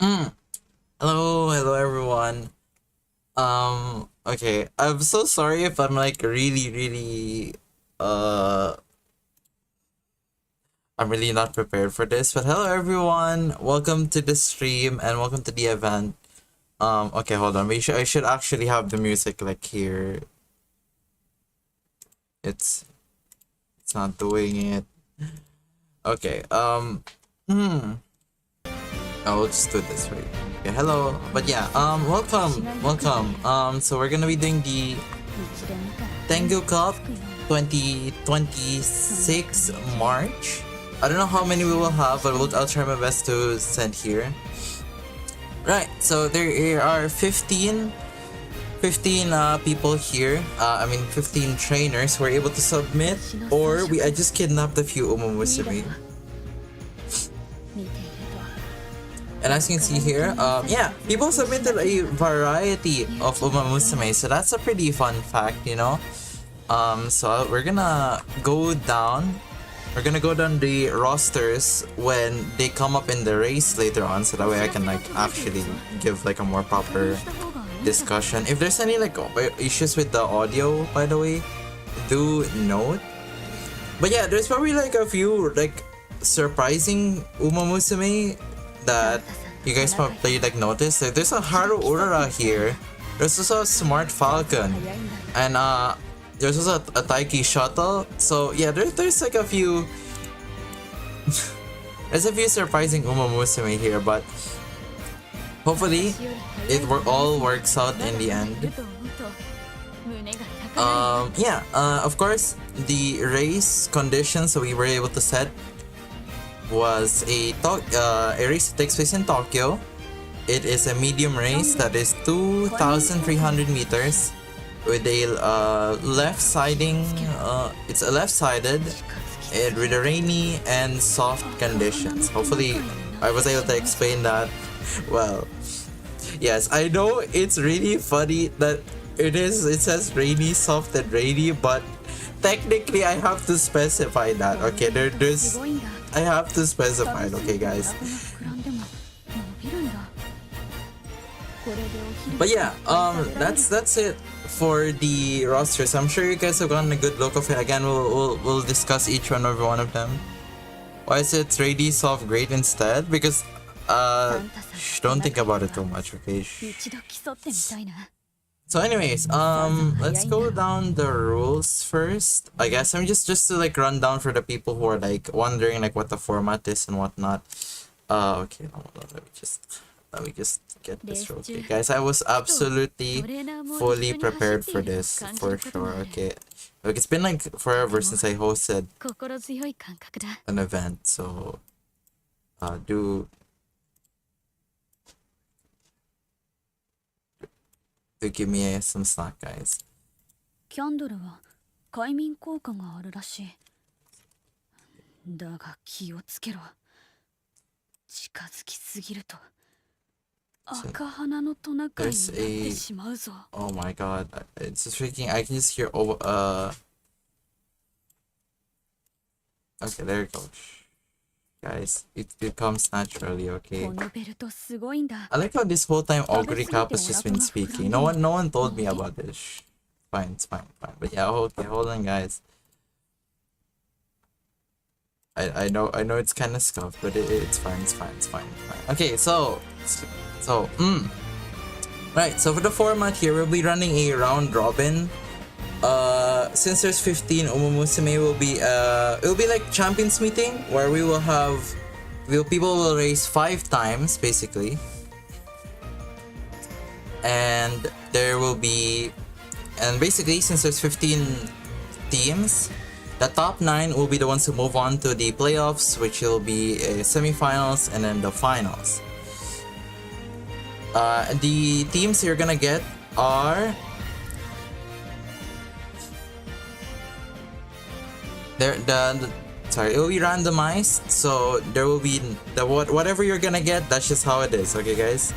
Mm. Hello everyone. Okay, I'm so sorry if I'm like uh, I'm really not prepared for this. But hello everyone, welcome to the stream and welcome to the event. Okay, hold on. I should actually have the music like here. It's it's not doing it. Okay. Hmm. I'll just do this way. Okay. Hello. But yeah. Welcome. So we're gonna be doing the Tengu Cup 2026 March. I don't know how many we will have, but I'll try my best to send here. Right, so there are 15 people here. I mean 15 trainers who are able to submit, or I just kidnapped a few Umamusume. And as you can see here, yeah, people submitted a variety of Umamusume, so that's a pretty fun fact, you know. So we're gonna go down. We're gonna go down the rosters when they come up in the race later on, so that way I can like actually give like a more proper discussion. If there's any like issues with the audio, by the way, do note. But yeah, there's probably like a few like surprising Umamusume that you guys probably like noticed. Like, there's a Haru Urara here. There's also a Smart Falcon, and there's also a Taiki Shuttle. So yeah, there's like a few there's a few surprising Umamusume here, but hopefully it all works out in the end. Yeah, of course, the race conditions that we were able to set was a race that takes place in Tokyo. It is a medium race that is 2,300 meters with a left siding. It's a left-sided with a rainy and soft conditions. Hopefully, I was able to explain that well. Yes, I know it's really funny that it says rainy, soft, and rainy, but technically I have to specify that. Okay, there's I have to specify it, okay guys. But yeah, that's it for the rosters. I'm sure you guys have gotten a good look of it. Again, we'll discuss each and every one of them. Why is it ready soft great instead? Because don't think about it too much, okay? So anyways, let's go down the rules first. I guess I'm just to like run down for the people who are like wondering like what the format is and whatnot. Okay, hold on, let me just get this real quick. Guys, I was absolutely fully prepared for this, for sure, okay? Like, it's been like forever since I hosted an event, so do give me some slack, guys. キャンドルは快眠効果があるらしい。だが気をつけろ。近づきすぎると赤鼻のトナカイになってしまうぞ。Oh my god, it's freaking. I can just hear over. Okay, there you go. Guys, it comes naturally, okay? I like how this whole time Augury Cap has just been speaking. No one told me about this. Fine, it's fine. But yeah, okay, hold on, guys. I know it's kind of scuffed, but it's fine. Okay, so right. So for the format here, we'll be running a round robin. Since there's 15, Umamusume it'll be like champions meeting where people will race 5 times basically, and basically since there's 15 teams, the top 9 will be the ones who move on to the playoffs, which will be semifinals and then the finals. The teams you're gonna get are sorry, it will be randomized, so there will be whatever you're gonna get, that's just how it is, okay guys?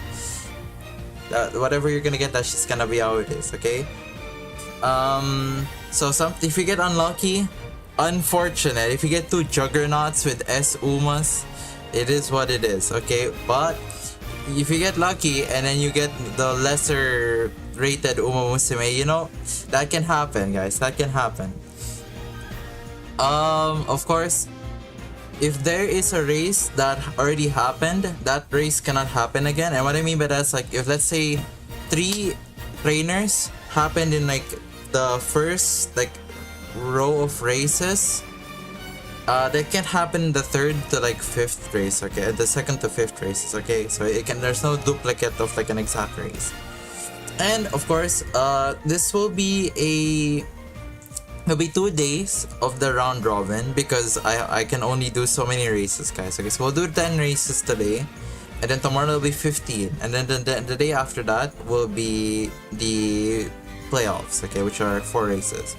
Whatever you're gonna get, that's just gonna be how it is, okay? So if you get unlucky, unfortunate, if you get 2 juggernauts with S Umas, it is what it is, okay? But if you get lucky and then you get the lesser rated Uma Musume, you know, that can happen, guys. That can happen. Of course, if there is a race that already happened, that race cannot happen again. And what I mean by that is, like, if let's say 3 trainers happened in like the first like row of races, that can happen the 3rd to like 5th race, okay? The 2nd to 5th races, okay? So it can, there's no duplicate of like an exact race. And of course, this will be it'll be 2 days of the round robin because I can only do so many races, guys. Okay, so we'll do 10 races today, and then tomorrow will be 15, and then the day after that will be the playoffs, okay, which are 4 races.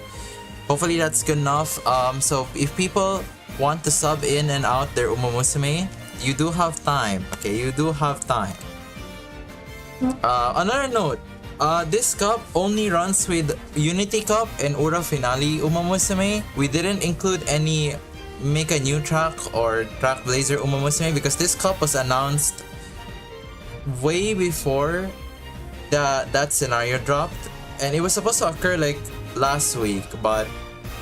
Hopefully that's good enough. So if people want to sub in and out their Uma Musume, you do have time, okay? You do have time. Another note, this cup only runs with Unity Cup and Ura Finale Uma Musume. We didn't include any Make a New Track or Track Blazer Uma Musume because this cup was announced way before that scenario dropped, and it was supposed to occur like last week, but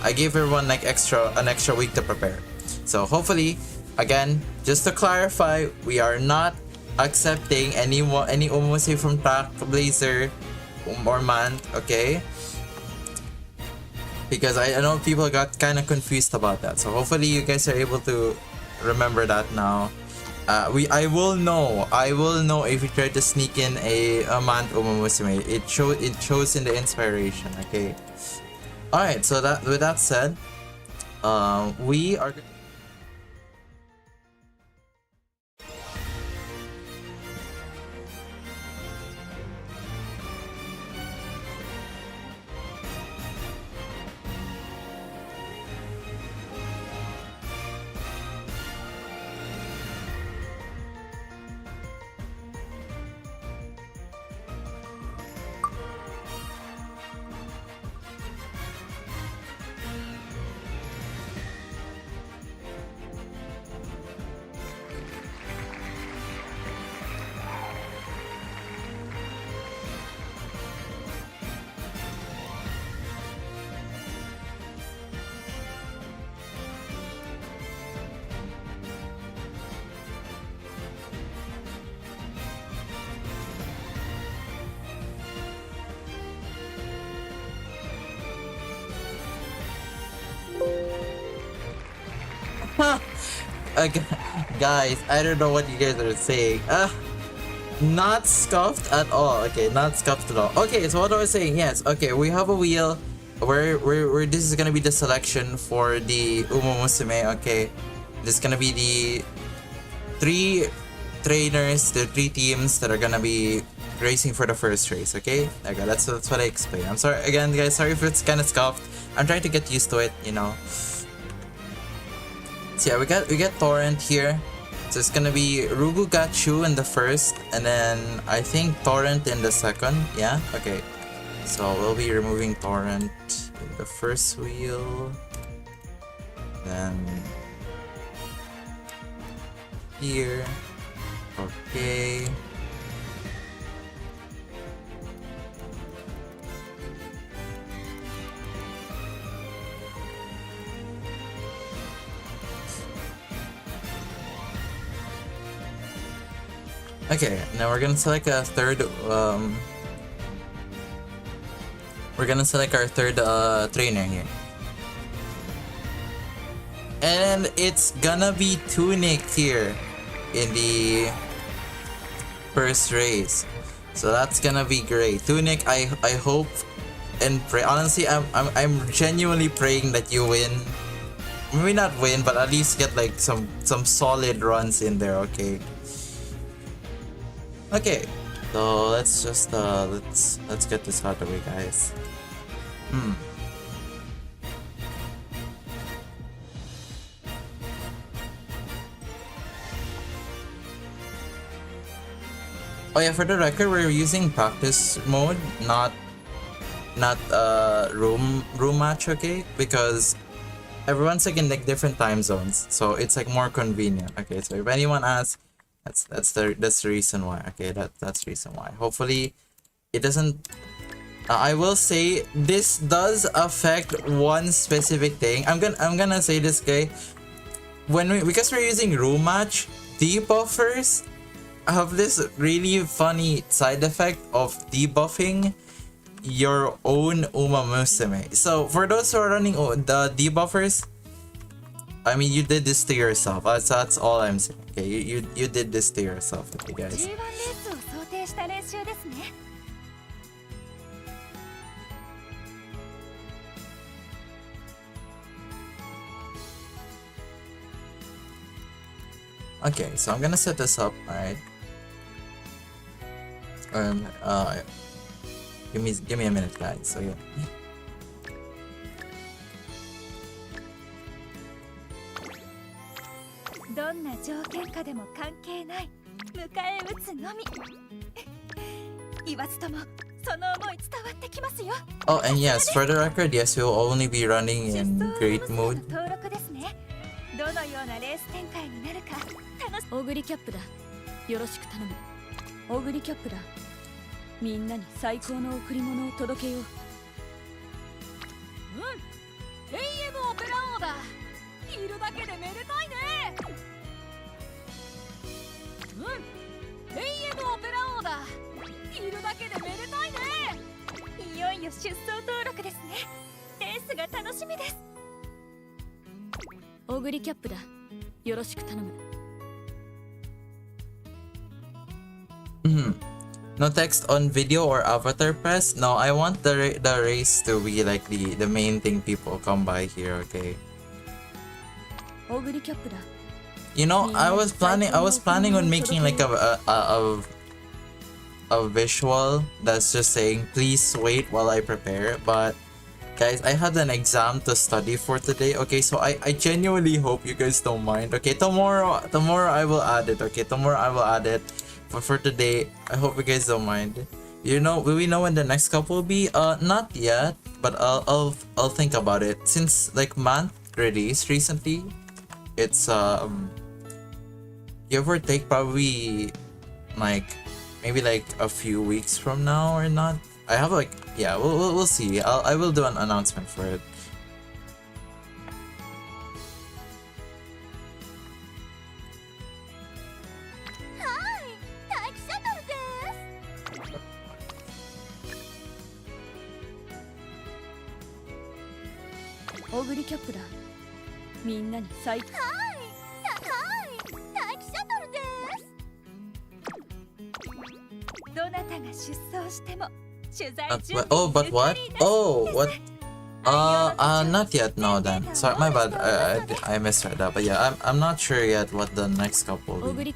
I gave everyone like an extra week to prepare. So hopefully, again, just to clarify, we are not accepting any Umusi from Track Blazer or Mant, okay? Because I know people got kind of confused about that. So hopefully you guys are able to remember that now. I will know if you try to sneak in a Mant Umumusime. It shows in the inspiration, okay? Alright, so with that said, we are guys, I don't know what you guys are saying. Not scuffed at all. Okay, not scuffed at all. Okay, so what I was saying, yes. Okay, we have a wheel where this is gonna be the selection for the Umumusime. Okay, this is gonna be the 3 trainers, the 3 teams that are gonna be racing for the first race. Okay, okay, that's what I explained. I'm sorry again, guys. Sorry if it's kind of scuffed. I'm trying to get used to it, you know. So yeah, we get Torrent here. So it's gonna be Rugu Gachu in the first, and then I think Torrent in the second. Yeah, okay. So we'll be removing Torrent in the first wheel. Then here. Okay. Okay, now we're gonna select a third, we're gonna select our third trainer here. And it's gonna be Tunic here in the first race. So that's gonna be great. Tunic, I hope and pray. Honestly, I'm genuinely praying that you win. Maybe not win, but at least get like some solid runs in there, okay? Okay, so let's just let's get this out of the way, guys. Oh yeah, for the record, we're using practice mode, not room match, okay? Because everyone's like in like different time zones, so it's like more convenient. Okay, so if anyone asks, That's the reason why. Okay, that's the reason why. Hopefully, it doesn't. I will say this does affect one specific thing. I'm gonna say this, guy. Because we're using room match, debuffers have this really funny side effect of debuffing your own Uma Musume. So for those who are running the debuffers, I mean, you did this to yourself. That's all I'm saying. Okay, you did this to yourself, okay, guys. Okay, so I'm gonna set this up, alright. Give me a minute, guys. So yeah. どんな条件下でも関係ない。迎え撃つのみ。言わずともその思い伝わってきますよ。Oh, and yes, for the record, yes, we will only be running in great mood. 登録ですね。どのようなレース展開になるか楽し。オグリキャップだ。よろしく頼む。オグリキャップだ。みんなに最高の贈り物を届けよう。AM オペラ王だ。いるだけでめでたいね。AM オペラ王だ。いるだけでめでたいね。いよいよ出走登録ですね。レースが楽しみです。オグリキャップだ。よろしく頼む。No text on video or avatar press. No, I want the race to be like the main thing people come by here. Okay. You know, I was planning on making like a visual that's just saying please wait while I prepare, but guys, I had an exam to study for today. Okay, so I genuinely hope you guys don't mind. Okay, tomorrow I will add it. Okay, tomorrow I will add it. But for today, I hope you guys don't mind. You know, will we know when the next cup will be? Not yet, but I'll think about it. Since like month released recently, it's give or take probably like maybe like a few weeks from now or not. I have like, yeah, we'll see. I will do an announcement for it. Oh, but what? Oh, what? Not yet. No, then. Sorry, my bad. I misread that. But yeah, I'm not sure yet what the next couple will be.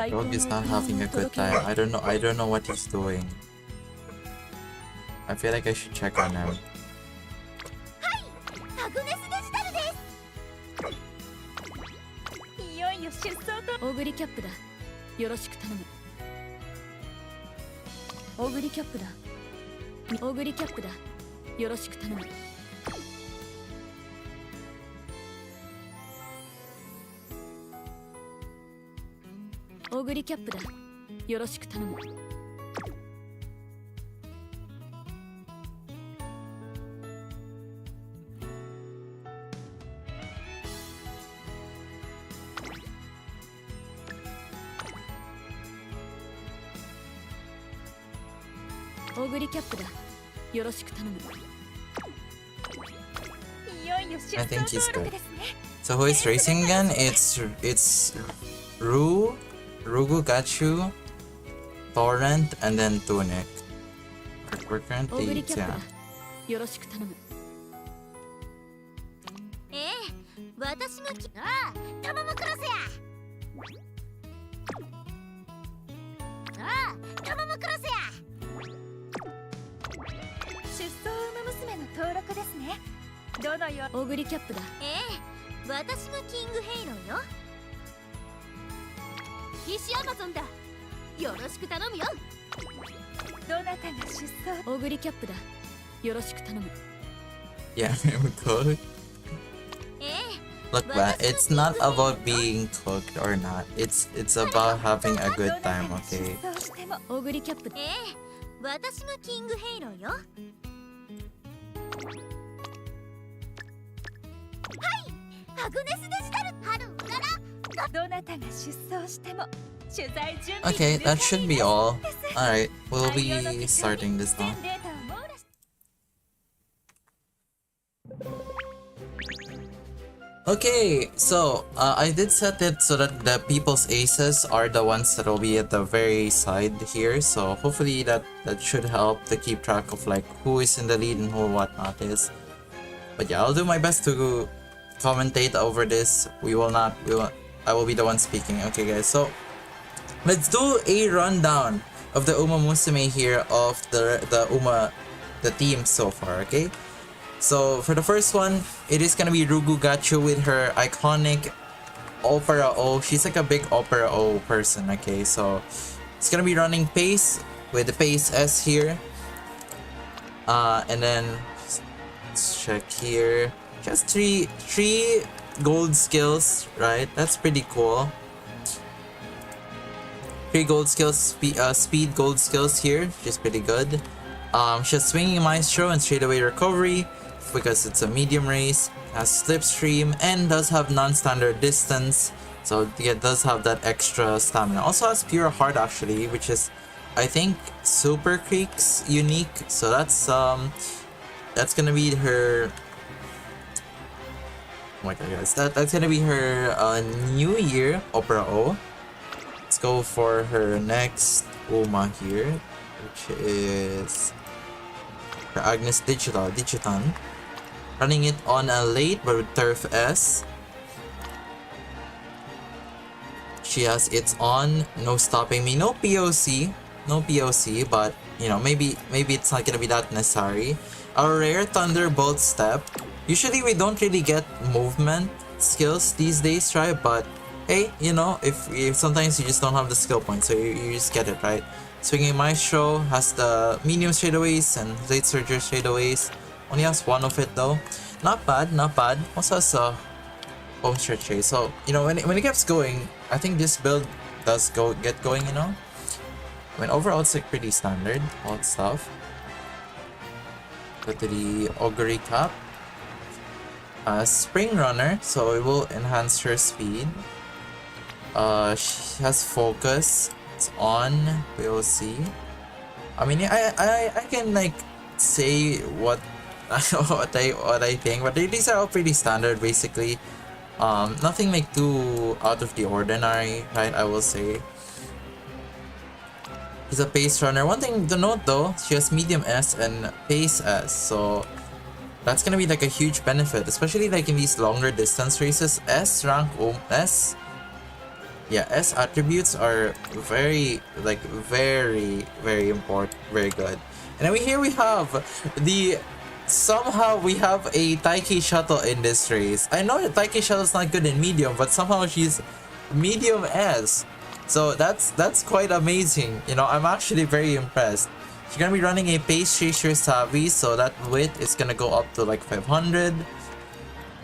Dog is not having a good time. I don't know what he's doing. I feel like I should check on him. I think he's good. So who is racing again? It's Rugu Gachu, Torrent, and then Tunic. We're currently, yeah. 出走馬娘の登録ですね。どのよオグリキャップだ。私がキングヘイローよ。石アマゾンだ。よろしく頼むよ。どなたが出走オグリキャップだ。よろしく頼む。 Yeah, I'm cooked. Look, man, it's not about being cooked or not. It's about having a good time, okay? 出走してもオグリキャップだ。私がキングヘイローよ。アグネスデジタル春うらら。どなたが出走しても取材準備 Okay, that should be all. Alright, we'll be starting this now. 全データを網羅し Okay, so I did set it so that the people's aces are the ones that will be at the very side here. So hopefully that should help to keep track of like who is in the lead and who whatnot is. But yeah, I'll do my best to commentate over this. I will be the one speaking. Okay, guys. So let's do a rundown of the Uma Musume here of the team so far. Okay. So for the first one, it is gonna be Rugu Gachu with her iconic Opera O. She's like a big Opera O person, okay? So it's gonna be running Pace with the Pace S here. And then let's check here. She has three gold skills, right? That's pretty cool. 3 gold skills, speed gold skills here, which is pretty good. She has Swinging Maestro and Straightaway Recovery because it's a medium race, has Slipstream, and does have non-standard distance, so it does have that extra stamina. Also has Pure Heart actually, which is, I think, Super Creek's unique, so that's gonna be her... Oh my god, guys, that's gonna be her New Year Opera O. Let's go for her next Uma here, which is her Agnes Digitan. Running it on a late but with Turf S. She has It's On, No Stopping Me, no POC, but you know, maybe it's not gonna be that necessary. Our rare Thunderbolt Step. Usually we don't really get movement skills these days, right? But hey, you know, if sometimes you just don't have the skill point, so you just get it, right? Swinging Maestro has the medium straightaways and late surger straightaways. Only has one of it though. Not bad, not bad. Also has a home stretch chase. So, you know, when it gets going, I think this build does get going, you know? I mean, overall it's like pretty standard, all that stuff. Go to the Augury Cap. Spring Runner, so it will enhance her speed. She has Focus. It's on. We'll see. I mean, I can like say what I think, but these are all pretty standard basically. Nothing like too out of the ordinary, right? I will say. She's a pace runner. One thing to note though, she has medium S and pace S, so that's gonna be like a huge benefit, especially like in these longer distance races. S rank S. Yeah, S attributes are very important, very good. And then here we have somehow we have a Taiki Shuttle in this race. I know that Taiki Shuttle is not good in medium, but somehow she's medium S. So that's quite amazing. You know, I'm actually very impressed. She's gonna be running a Pace Chaser Savvy, so that width is gonna go up to like 500.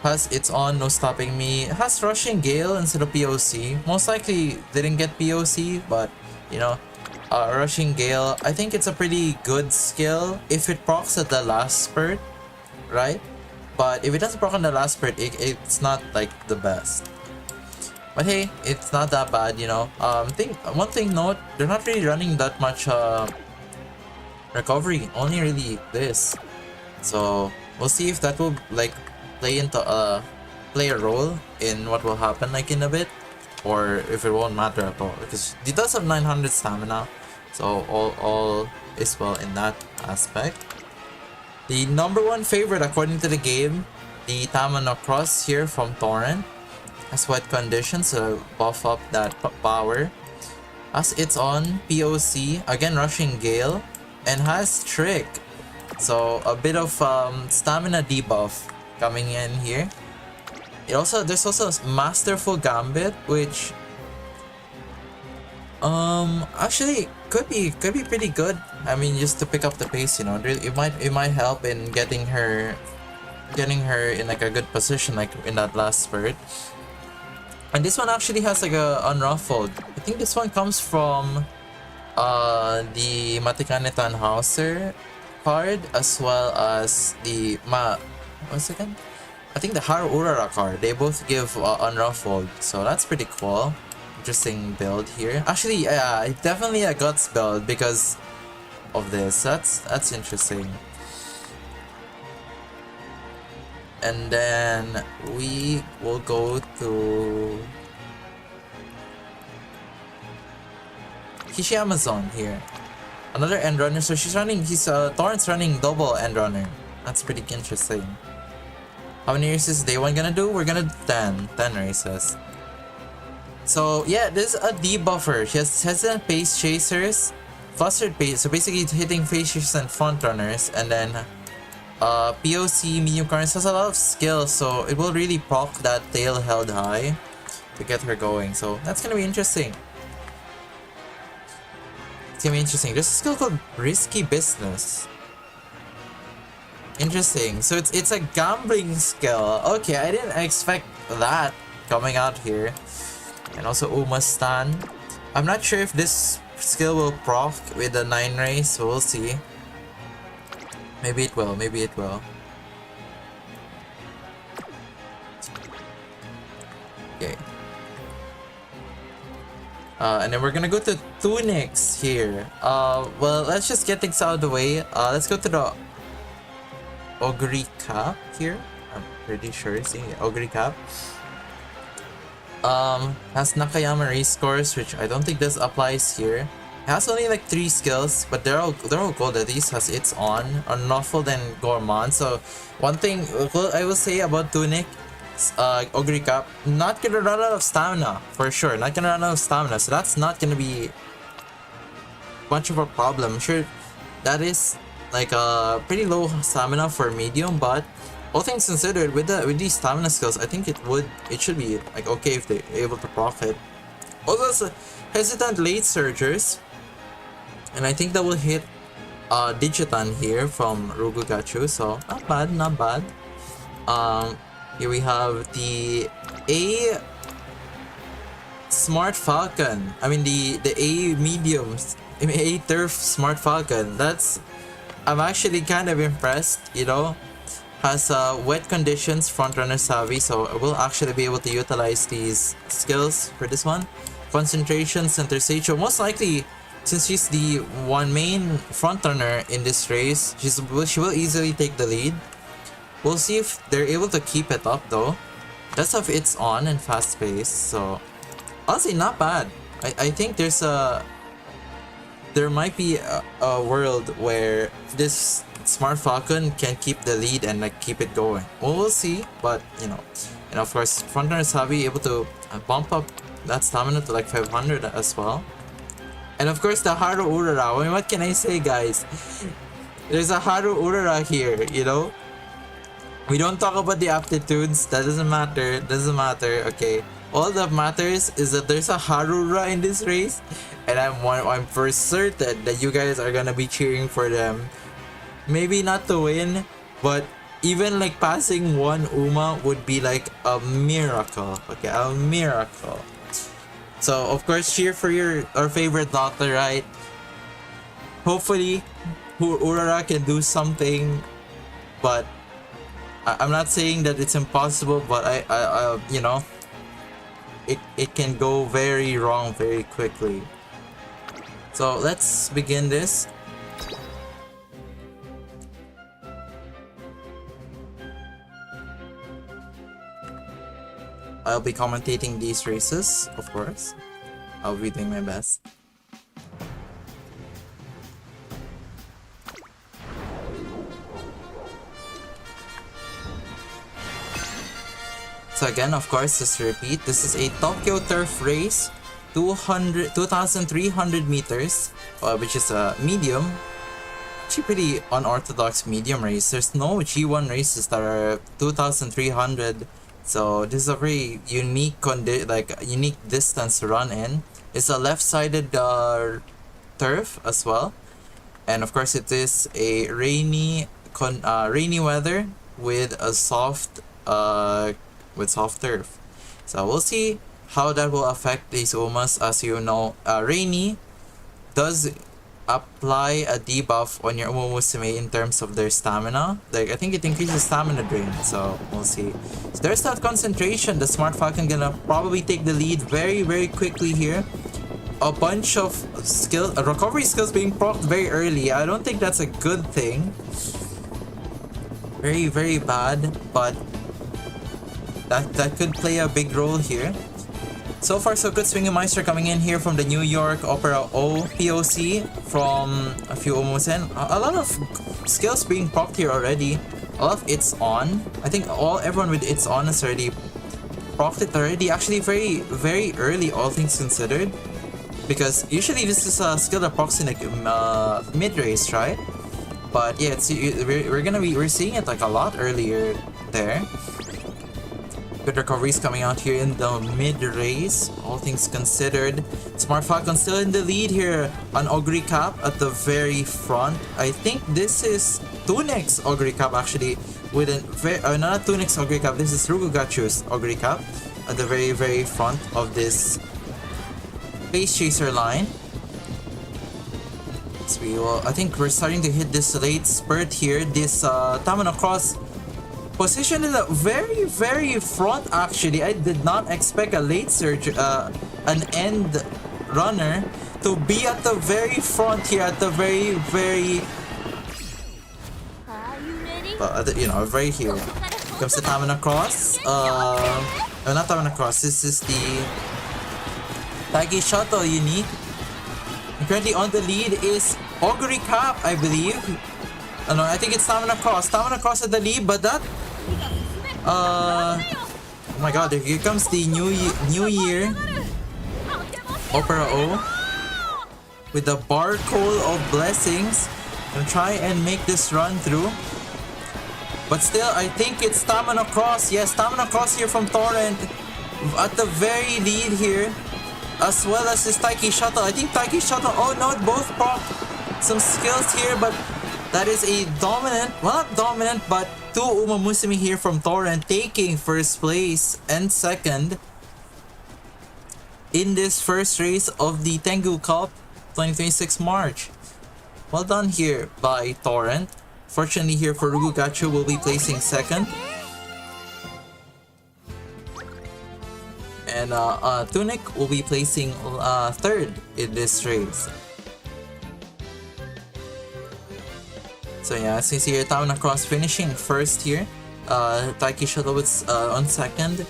Has It's On, No Stopping Me. It has Rushing Gale instead of POC. Most likely didn't get POC, but you know, Rushing Gale, I think it's a pretty good skill if it procs at the last spurt, right? But if it doesn't proc on the last spurt, it's not like the best. But hey, it's not that bad, you know. One thing note, they're not really running that much recovery, only really this. So we'll see if that will like play a role in what will happen like in a bit, or if it won't matter at all, because he does have 900 stamina, so all is well in that aspect. The #1 favorite according to the game the Tamano Cross here from Torrent. Has wet conditions, so buff up that power. As it's on POC, again rushing Gale, and has Trick. So a bit of stamina debuff coming in here. There's also Masterful Gambit, which actually could be pretty good. I mean, just to pick up the pace, you know, it might help in getting her in like a good position, like in that last spurt. And this one actually has like a unruffled. I think this one comes from the Matikane Tannhauser card, as well as the what's it again? I think the Haru Urara card. They both give unruffled, so that's pretty cool. Interesting build here. Actually, yeah, definitely a guts build because of this. That's interesting. And then we will go to Kishi Amazon here. Another end runner. So Torrent's running double end runner. That's pretty interesting. How many races day one gonna do? We're gonna do 10 races. So yeah, this is a debuffer. She has hesitant pace chasers, flustered pace. So basically hitting pace chasers and front runners, and then POC medium currents has a lot of skill, so it will really proc that tail held high to get her going. So that's gonna be interesting. It's gonna be interesting. There's a skill called Risky Business. Interesting. So it's a gambling skill. Okay, I didn't expect that coming out here. And also Umastan. I'm not sure if this skill will proc with the 9 race, so we'll see. Maybe it will, maybe it will. Okay. And then we're gonna go to Tunics here. Well, let's just get things out of the way. Let's go to the Ogre Cap here. I'm pretty sure it's the Ogre Cap. Has Nakayama race course, which I don't think this applies here. It has only like 3 skills, but they're all good. At least has its on Unruffled and Gourmand. So one thing I will say about Tunic, Ogre Cap, not gonna run out of stamina for sure. Not gonna run out of stamina, so that's not gonna be much of a problem. Sure, that is like a pretty low stamina for medium, but all things considered, with these stamina skills, I think it should be like okay if they're able to proc it. Also, hesitant late surgers, and I think that will hit Digitan here from Rugugachu, so not bad, not bad. Here we have the A Smart Falcon. I mean the A mediums, A Turf Smart Falcon. I'm actually kind of impressed, you know. Has wet conditions, front runner savvy, so I will actually be able to utilize these skills for this one. Concentration, center stage. So most likely, since she's the one main front runner in this race, she will easily take the lead. We'll see if they're able to keep it up though. That's if it's on and fast pace. So honestly, not bad. I think there might be a world where this Smart Falcon can keep the lead and like keep it going. Well, we'll see, but you know, and of course, frontrunner Sabi able to bump up that stamina to like 500 as well. And of course, the Haru Urara. I mean, what can I say, guys? There's a Haru Urara here, you know. We don't talk about the aptitudes. That doesn't matter. Doesn't matter. Okay. All that matters is that there's a Harura in this race, and I'm for certain that you guys are gonna be cheering for them. Maybe not to win, but even like passing one Uma would be like a miracle. Okay, a miracle. So of course, cheer for our favorite doctor, right? Hopefully, Urara can do something, but I'm not saying that it's impossible. But I you know, it can go very wrong very quickly. So let's begin this. I'll be commentating these races, of course. I'll be doing my best. So again, of course, just to repeat, this is a Tokyo Turf race, 2,300 meters, which is a medium. Actually pretty unorthodox medium race. There's no G1 races that are 2,300, so this is a very unique unique distance to run in. It's a left-sided turf as well, and of course it is a rainy weather with a soft turf. So we'll see how that will affect these Umas. As you know, rainy does apply a debuff on your Umumusume in terms of their stamina. Like, I think it increases stamina drain, so we'll see. So there's that concentration. The Smart Falcon gonna probably take the lead very, very quickly here. A bunch of recovery skills being procced very early. I don't think that's a good thing. Very, very bad, but that could play a big role here. So far, so good. Swinging Meister coming in here from the New York Opera O POC from a few Umusen. A lot of skills being procced here already. A lot of It's On. I think everyone with It's On has already procced it already. Actually, very, very early, all things considered. Because usually this is a skill that procs in like mid-race, right? But yeah, we're seeing it like a lot earlier there. Good recoveries coming out here in the mid-race, all things considered. Smart Falcon still in the lead here on Ogre Cap at the very front. I think this is Tunic's Ogre Cap actually, with not Tunic's Ogre Cap, this is Rugugachu's Ogre Cap at the very, very front of this Space Chaser line. So I think we're starting to hit this late spurt here. This Tamano Cross positioned in the very, very front actually. I did not expect a late surge, an end runner to be at the very front here, at the very, very, right here. Comes the Tamana Cross. Not Tamana Cross, this is the Tagi Shuttle unique. And currently on the lead is Ogre Cap, I believe. Oh, no, I think it's Tamana Cross. Tamana Cross at the lead, but that... oh my god, here comes the New Year Opera O with the barcode of blessings. And try and make this run through. But still, I think it's Tamana Cross. Yes, Tamana Cross here from Torrent at the very lead here. As well as this Taiki Shuttle. I think Taiki Shuttle, oh no, both proc some skills here, but that is a dominant, well not dominant, but two Umamusume here from Torrent taking first place and second in this first race of the Tengu Cup 2026 March. Well done here by Torrent. Fortunately here for Rugugachu will be placing second. And Tunic will be placing third in this race. So yeah, as you see here, Tamana Cross finishing first here. Taiki Shuttle on second.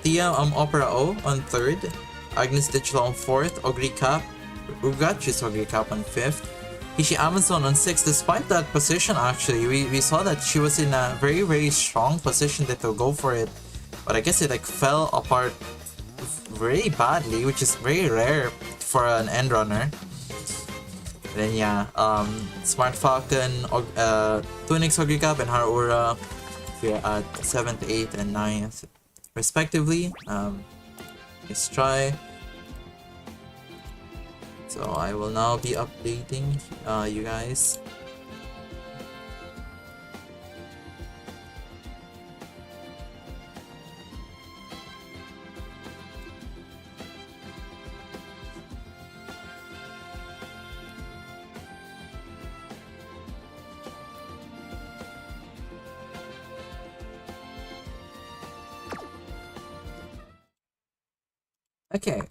Tia Opera O on third. Agnes Digital on fourth. Ogre Cap. Rugachu's Ogre Cap on fifth. Hishi Amazon on sixth. Despite that position actually, we saw that she was in a very, very strong position to go for it. But I guess it like fell apart very badly, which is very rare for an end runner. Then yeah, Smart Falcon, Tunic's Ogre Cap, and Harura we're at 7th, 8th, and 9th respectively. Let's try. So I will now be updating you guys. Okay,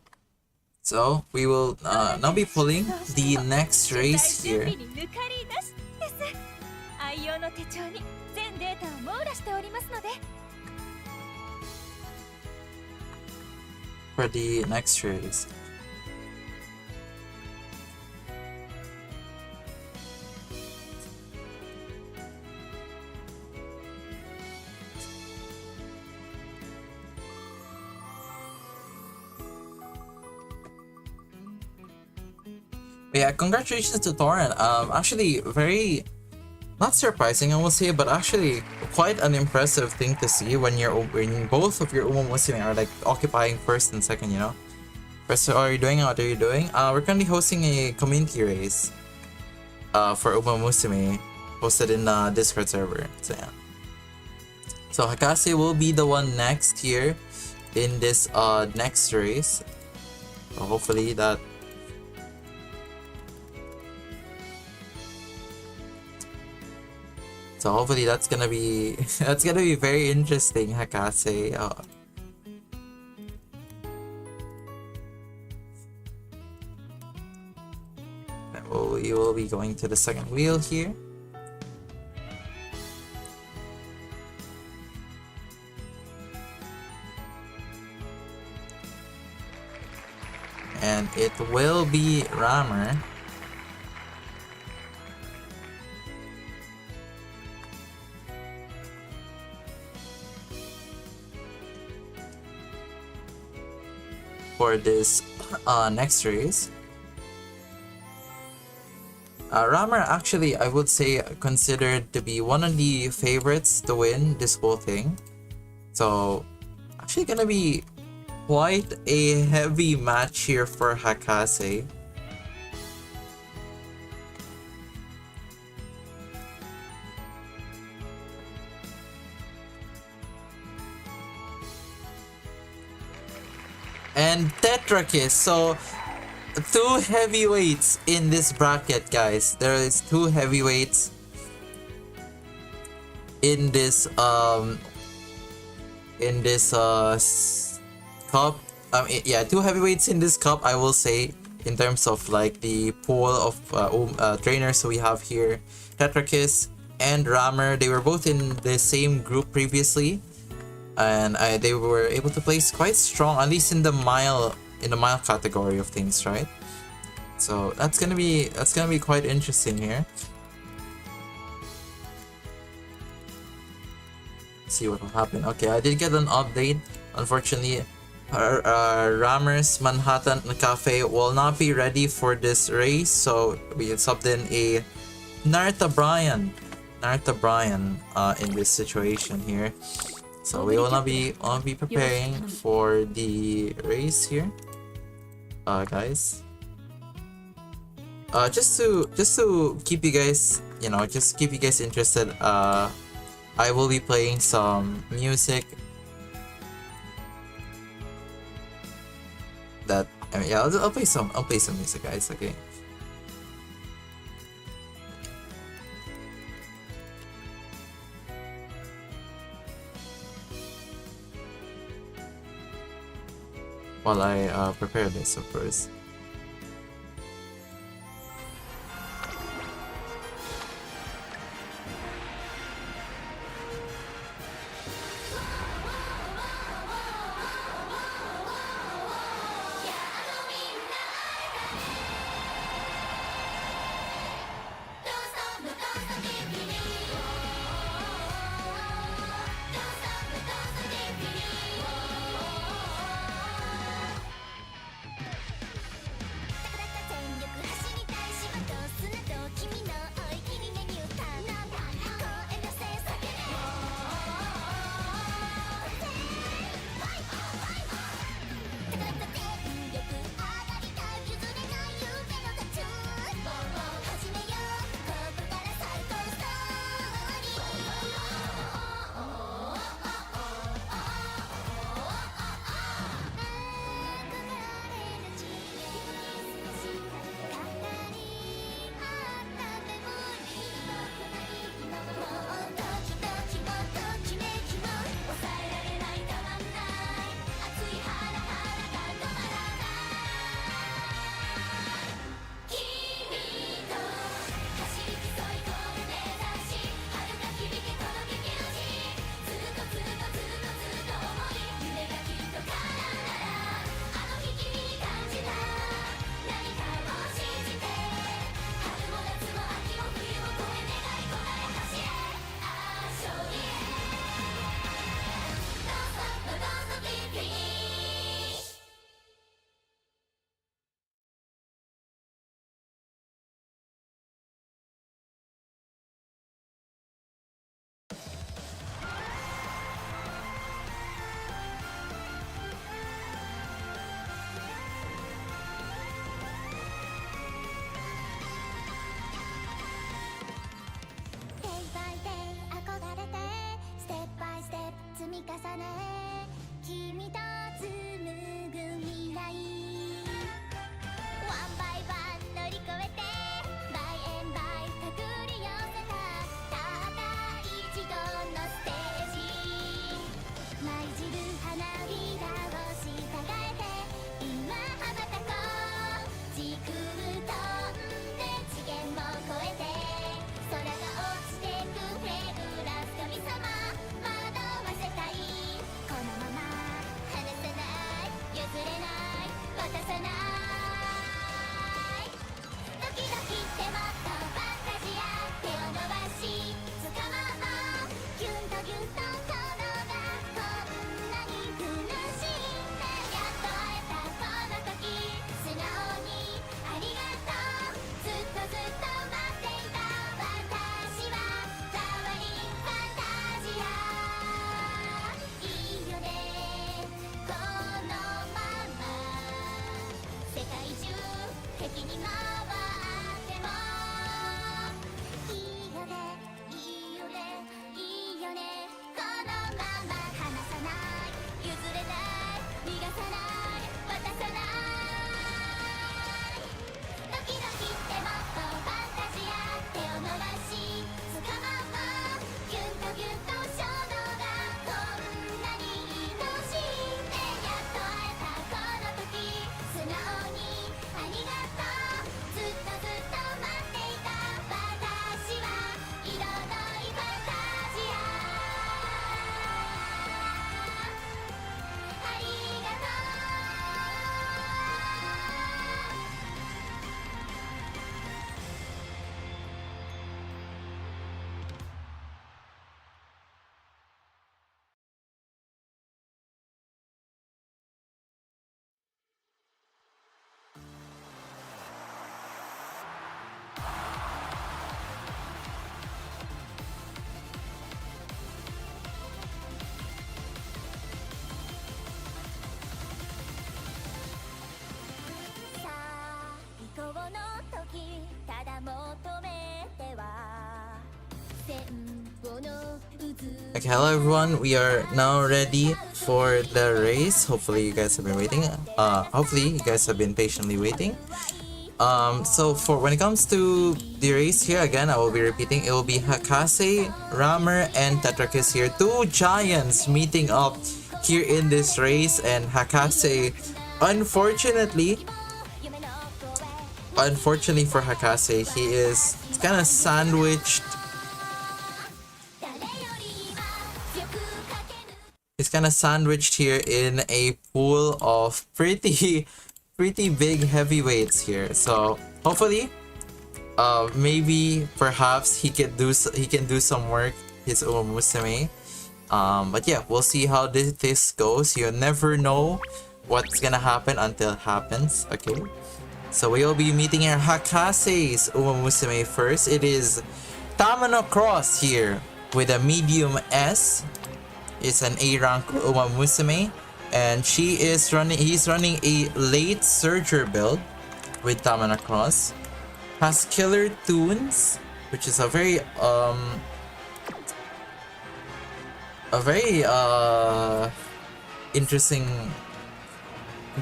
so we will now be pulling the next race here. For the next race. But yeah, congratulations to Torrent. Actually, very not surprising, I will say, but actually quite an impressive thing to see when both of your Uma Musume are like occupying first and second. You know. First, what are you doing? What are you doing? We're currently hosting a community race. For Uma Musume, posted in the Discord server. So yeah. So Hakase will be the one next here in this next race. So hopefully that. So hopefully that's gonna be that's gonna be very interesting, Hakase. We will be going to the second wheel here. And it will be Rammer. For this next race. Rammer actually, I would say, considered to be one of the favorites to win this whole thing. So, actually gonna be quite a heavy match here for Hakase. And Tetrakis, so two heavyweights in this bracket, guys. There is two heavyweights in this cup. Yeah, two heavyweights in this cup, I will say, in terms of like the pool of trainers we have here. Tetrakis and Rammer, they were both in the same group previously, and they were able to place quite strong, at least in the mile category of things, right? So that's gonna be quite interesting here. See what will happen. Okay, I did get an update. Unfortunately, Rammer's Manhattan Cafe will not be ready for this race, so we subbed in a Narita Bryan in this situation here. So we will not be preparing for the race here, guys. Just to keep you guys, interested. I will be playing some music. I'll play some music, guys. Okay. While I prepare this, of course. 重ね君と紡ぐ未来ワンバイワン乗り越えてバイエンバイ手繰り寄せたたった一度のステージ舞い散る花びらを従えて今羽ばたこう時空飛んで次元も超えて空が落ちてくフレグランス神様惑わせたいこのまま離さない譲れない渡さないドキドキってもっとファンタジア手を伸ばし掴もうギュンとギュンとこのがこんなに苦しんでやっと会えたこの時素直にありがとうずっとずっと待っていた私はフラワリンファンタジアいいよねこのまま世界中敵に回ってもいいよねいいよねいいよねこのまま離さない譲れない逃がさない渡さないドキドキってもっとファンタジア手を伸ばし掴もうギュンとギュンと衝動がこんなに愛しいってやっと会えたこの時素直にありがとうずっとずっと待っていた私は彩りファンタジアありがとう最高の時ただ求めては千歩の渦 Okay, hello everyone. We are now ready for the race. Hopefully you guys have been waiting. Hopefully you guys have been patiently waiting. So for when it comes to the race here, again, I will be repeating. It will be Hakase, Rammer, and Tetrakis here. Two giants meeting up here in this race, and Hakase, unfortunately for Hakase, he is kind of sandwiched. He's kind of sandwiched here in a pool of pretty big heavyweights here. So hopefully, maybe perhaps he can do some work, his Uma Musume. But yeah, we'll see how this goes. You never know what's gonna happen until it happens. Okay. So we'll be meeting here Hakase's Uma Musume first. It is Tamano Cross here with a medium S. It's an A rank Uma Musume, and he's running a late Surger build with Tamano Cross. Has killer tunes, which is a very interesting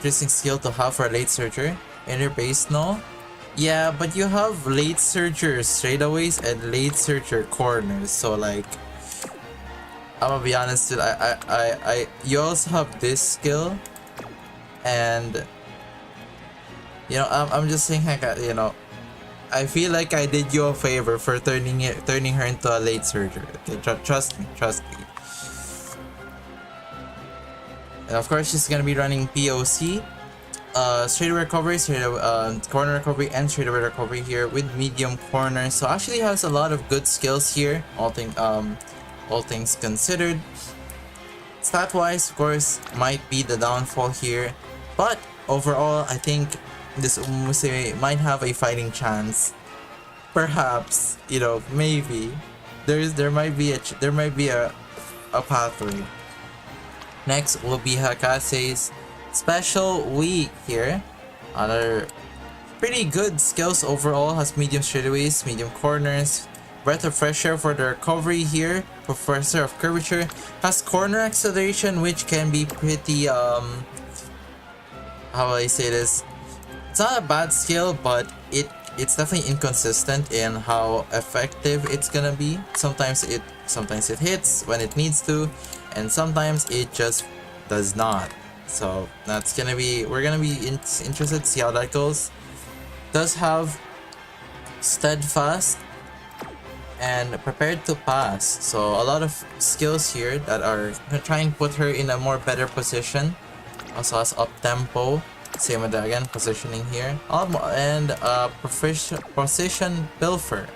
skill to have for a late Surger. Inner base, no? Yeah, but you have late Surger straightaways and late Surger corners, so like, I'm gonna be honest, dude, you also have this skill, and you know, I'm just saying, you know, I feel like I did you a favor for turning her into a late Surger. Okay, trust me. And of course, she's gonna be running POC, straightaway recovery, corner recovery, and straightaway recovery here with medium corner. So actually has a lot of good skills here, all things considered. Stat wise, of course, might be the downfall here, but overall, I think this Umuse might have a fighting chance. Perhaps, you know, maybe there might be a pathway. Next will be Hakase's special week here. Other pretty good skills overall. Has medium straightaways, medium corners, breath of fresh air for the recovery here Professor of Curvature. Has corner acceleration, which can be pretty how will I say this? It's not a bad skill, but it's definitely inconsistent in how effective it's gonna be. Sometimes it hits when it needs to, and sometimes it just does not. So that's gonna be, we're gonna be interested to see how that goes. Does have steadfast and prepared to pass, so a lot of skills here that are gonna try and put her in a more better position. Also has up tempo, same with the, again, positioning here, and precision pilfer.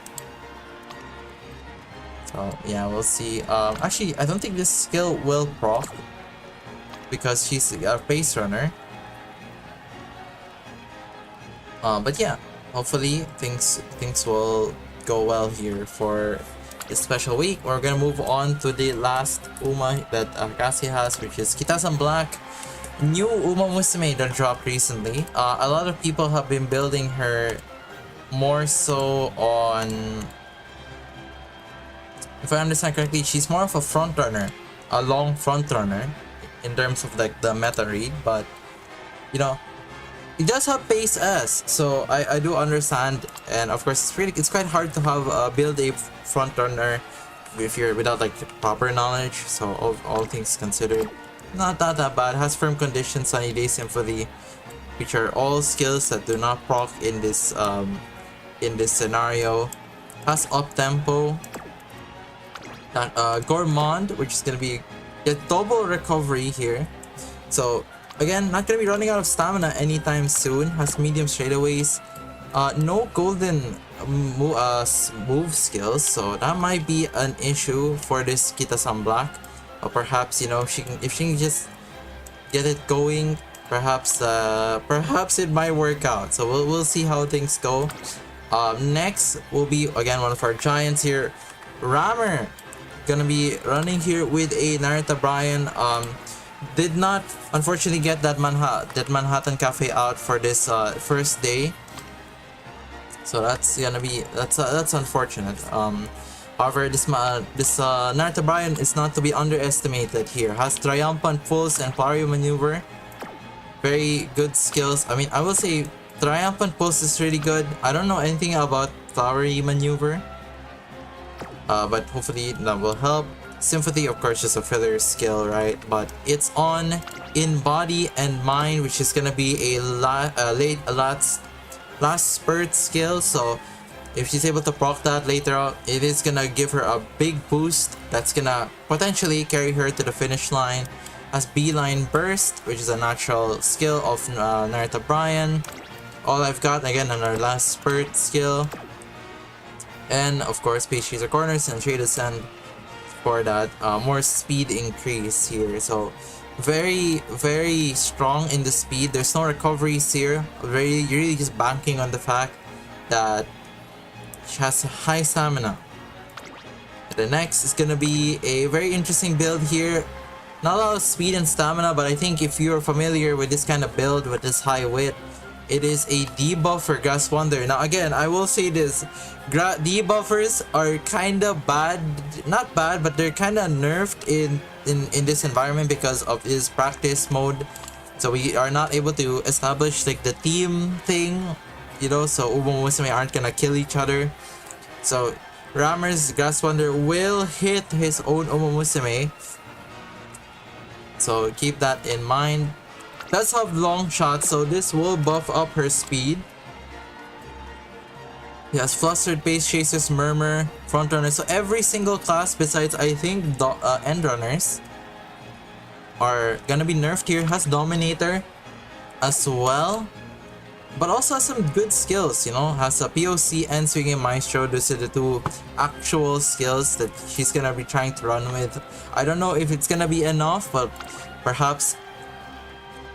So yeah, we'll see. Actually, I don't think this skill will proc because she's a base runner. But yeah, hopefully things will go well here for this special week. We're gonna move on to the last Uma that Akasi has, which is Kitasan Black. New Uma Musume that dropped recently. A lot of people have been building her more so on, if I understand correctly, she's more of a front runner, a long front runner in terms of like the meta read, but you know, it does have base S, so I do understand, and of course it's quite hard to have build a front runner if you're without like proper knowledge. So all things considered, not that bad. Has firm condition, sunny day, symphony, which are all skills that do not proc in this scenario. Has up tempo, gourmand, which is gonna be a double recovery here. So again, not gonna be running out of stamina anytime soon. Has medium straightaways. No golden move skills, so that might be an issue for this Kitasan Black. Or perhaps, you know, if she can just get it going, perhaps it might work out. So we'll see how things go. Next will be again one of our giants here, Rammer. Gonna be running here with a Narita Brian. Did not unfortunately get that Manhattan Cafe out for this first day, so that's gonna be that's unfortunate. However, this Narita Brian is not to be underestimated here. Has Triumphant Pulse and Flurry Maneuver, very good skills. I mean, I will say Triumphant Pulse is really good. I don't know anything about Flurry Maneuver, but hopefully that will help. Sympathy, of course, just a filler skill, right? But it's on in body and mind, which is gonna be a last spurt skill. So if she's able to proc that later on, it is gonna give her a big boost that's gonna potentially carry her to the finish line. Has beeline burst, which is a natural skill of Narita Brian. All I've got, again, on our last spurt skill. And of course, Pace Chaser Corners and Trade Ascend for that more speed increase here. So very strong in the speed. There's no recoveries here. You're really just banking on the fact that she has high stamina. The next is gonna be a very interesting build here. Not a lot of speed and stamina, but I think if you're familiar with this kind of build with this high wit, it is a debuff for Grass Wonder. Now again, I will say this, debuffers are kinda bad, not bad, but they're kinda nerfed in this environment because of this practice mode. So we are not able to establish like the team thing, you know, so Uma Musume aren't gonna kill each other. So Rammer's Grass Wonder will hit his own Uma Musume, so keep that in mind. Does have long shots, so this will buff up her speed. He has Flustered, Pace Chasers, Murmur, Front Runners. So every single class besides, I think, End Runners are gonna be nerfed here. Has Dominator as well, but also has some good skills, you know. Has a POC and Swinging Maestro. Those are the two actual skills that she's gonna be trying to run with. I don't know if it's gonna be enough, but perhaps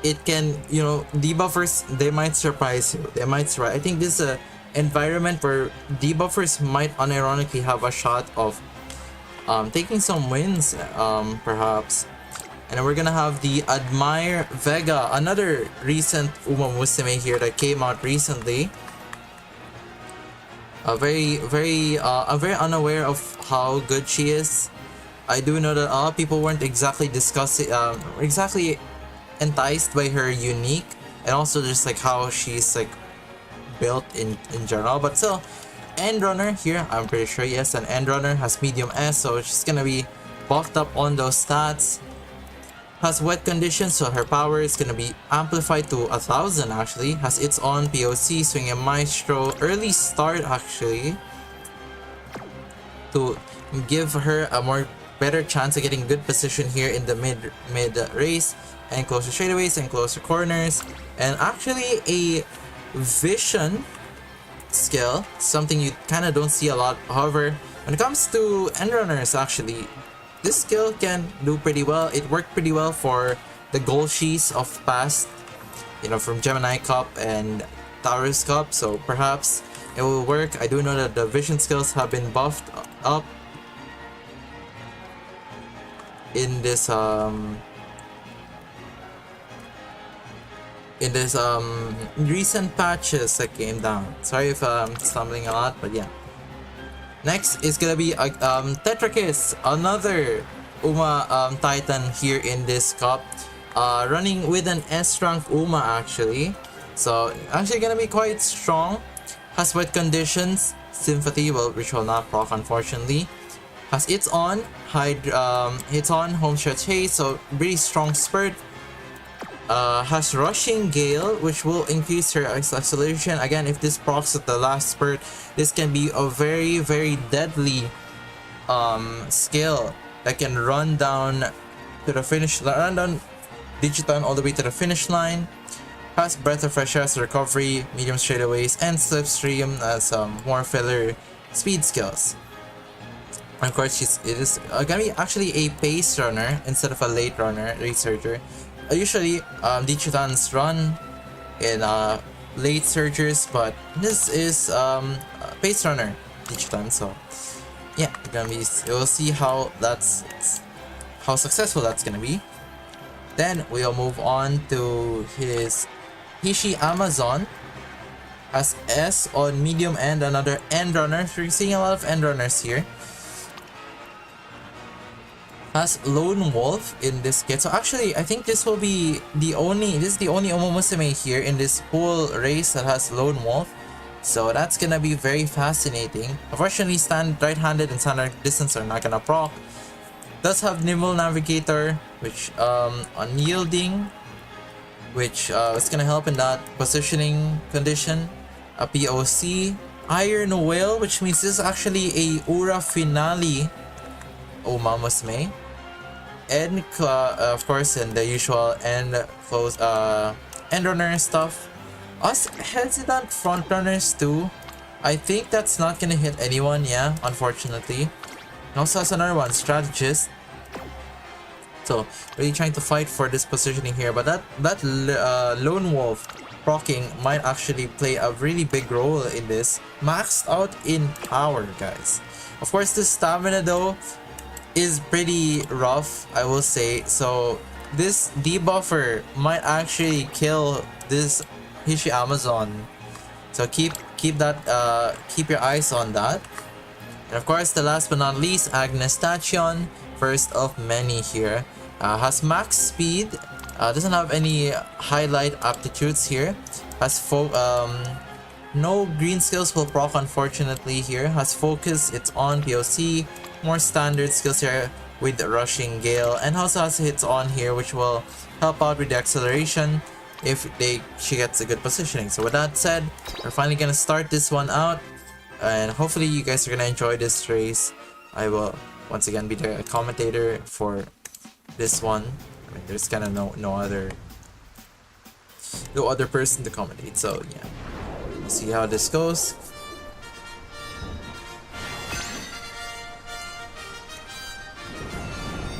it can, you know, debuffers, they might surprise you. They might surprise. I think this is a environment where debuffers might unironically have a shot of taking some wins, perhaps. And then we're gonna have the Admire Vega, another recent Uma Musume here that came out recently. I'm very unaware of how good she is. I do know that a lot of people weren't exactly discussing, exactly enticed by her unique, and also just like how she's like built in general. But still, End Runner here, I'm pretty sure, yes, an End Runner has medium S, so she's gonna be buffed up on those stats. Has wet conditions, so her power is gonna be amplified to 1000 actually. Has its on POC, swinging Maestro, early start actually, to give her a more better chance of getting good position here in the mid race, and closer straightaways and closer corners, and actually a vision skill, something you kind of don't see a lot. However, when it comes to end runners, actually this skill can do pretty well. It worked pretty well for the goal sheets of past, you know, from Gemini Cup and Taurus Cup, so perhaps it will work. I do know that the vision skills have been buffed up in this recent patches that came down. Sorry if I'm stumbling a lot, but yeah. Next is gonna be Tetrakis, another Uma Titan here in this cup, running with an S rank Uma actually, so actually gonna be quite strong. Has wet conditions, sympathy, well, which will not proc unfortunately. Has its on home stretch haste, so really strong spurt. Has rushing gale, which will increase her acceleration. Again, if this procs at the last spurt, this can be a very deadly skill that can run down to the finish, run down Digiton all the way to the finish line. Has breath of fresh air, recovery, medium straightaways, and slipstream as more filler speed skills. And of course, it is gonna be actually a pace runner instead of a late runner researcher. Usually, Dichitans run in late surgers, but this is pace runner Dichitan, so yeah, we'll see how successful that's gonna be. Then we'll move on to his Hishi Amazon. Has S on medium and another end runner. So you're seeing a lot of end runners here. Has Lone Wolf in this kit. So actually, I think this will be the only Omomusume here in this whole race that has Lone Wolf. So that's gonna be very fascinating. Unfortunately, right-handed and standard distance are not gonna proc. Does have Nimble Navigator, which unyielding, which is gonna help in that positioning condition. A POC, Iron Whale, which means this is actually a Ura Finale Omomusume. And of course, in the usual end runner stuff. Us hesitant front runners too. I think that's not gonna hit anyone, yeah, unfortunately. And also has another one, strategist. So really trying to fight for this positioning here, but that Lone Wolf proccing might actually play a really big role in this. Maxed out in power, guys. Of course, the stamina though is pretty rough, I will say. So this debuffer might actually kill this Hishi Amazon. So keep your eyes on that. And of course, the last but not least, Agnes Tachyon, first of many here. Has max speed. Doesn't have any highlight aptitudes here. Has no green skills will proc unfortunately here. Has focus, it's on POC. More standard skills here with rushing gale, and also has hits on here, which will help out with the acceleration if she gets a good positioning. So with that said, we're finally gonna start this one out, and hopefully you guys are gonna enjoy this race. I will once again be the commentator for this one. I mean, there's kind of no other person to commentate, so yeah, we'll see how this goes.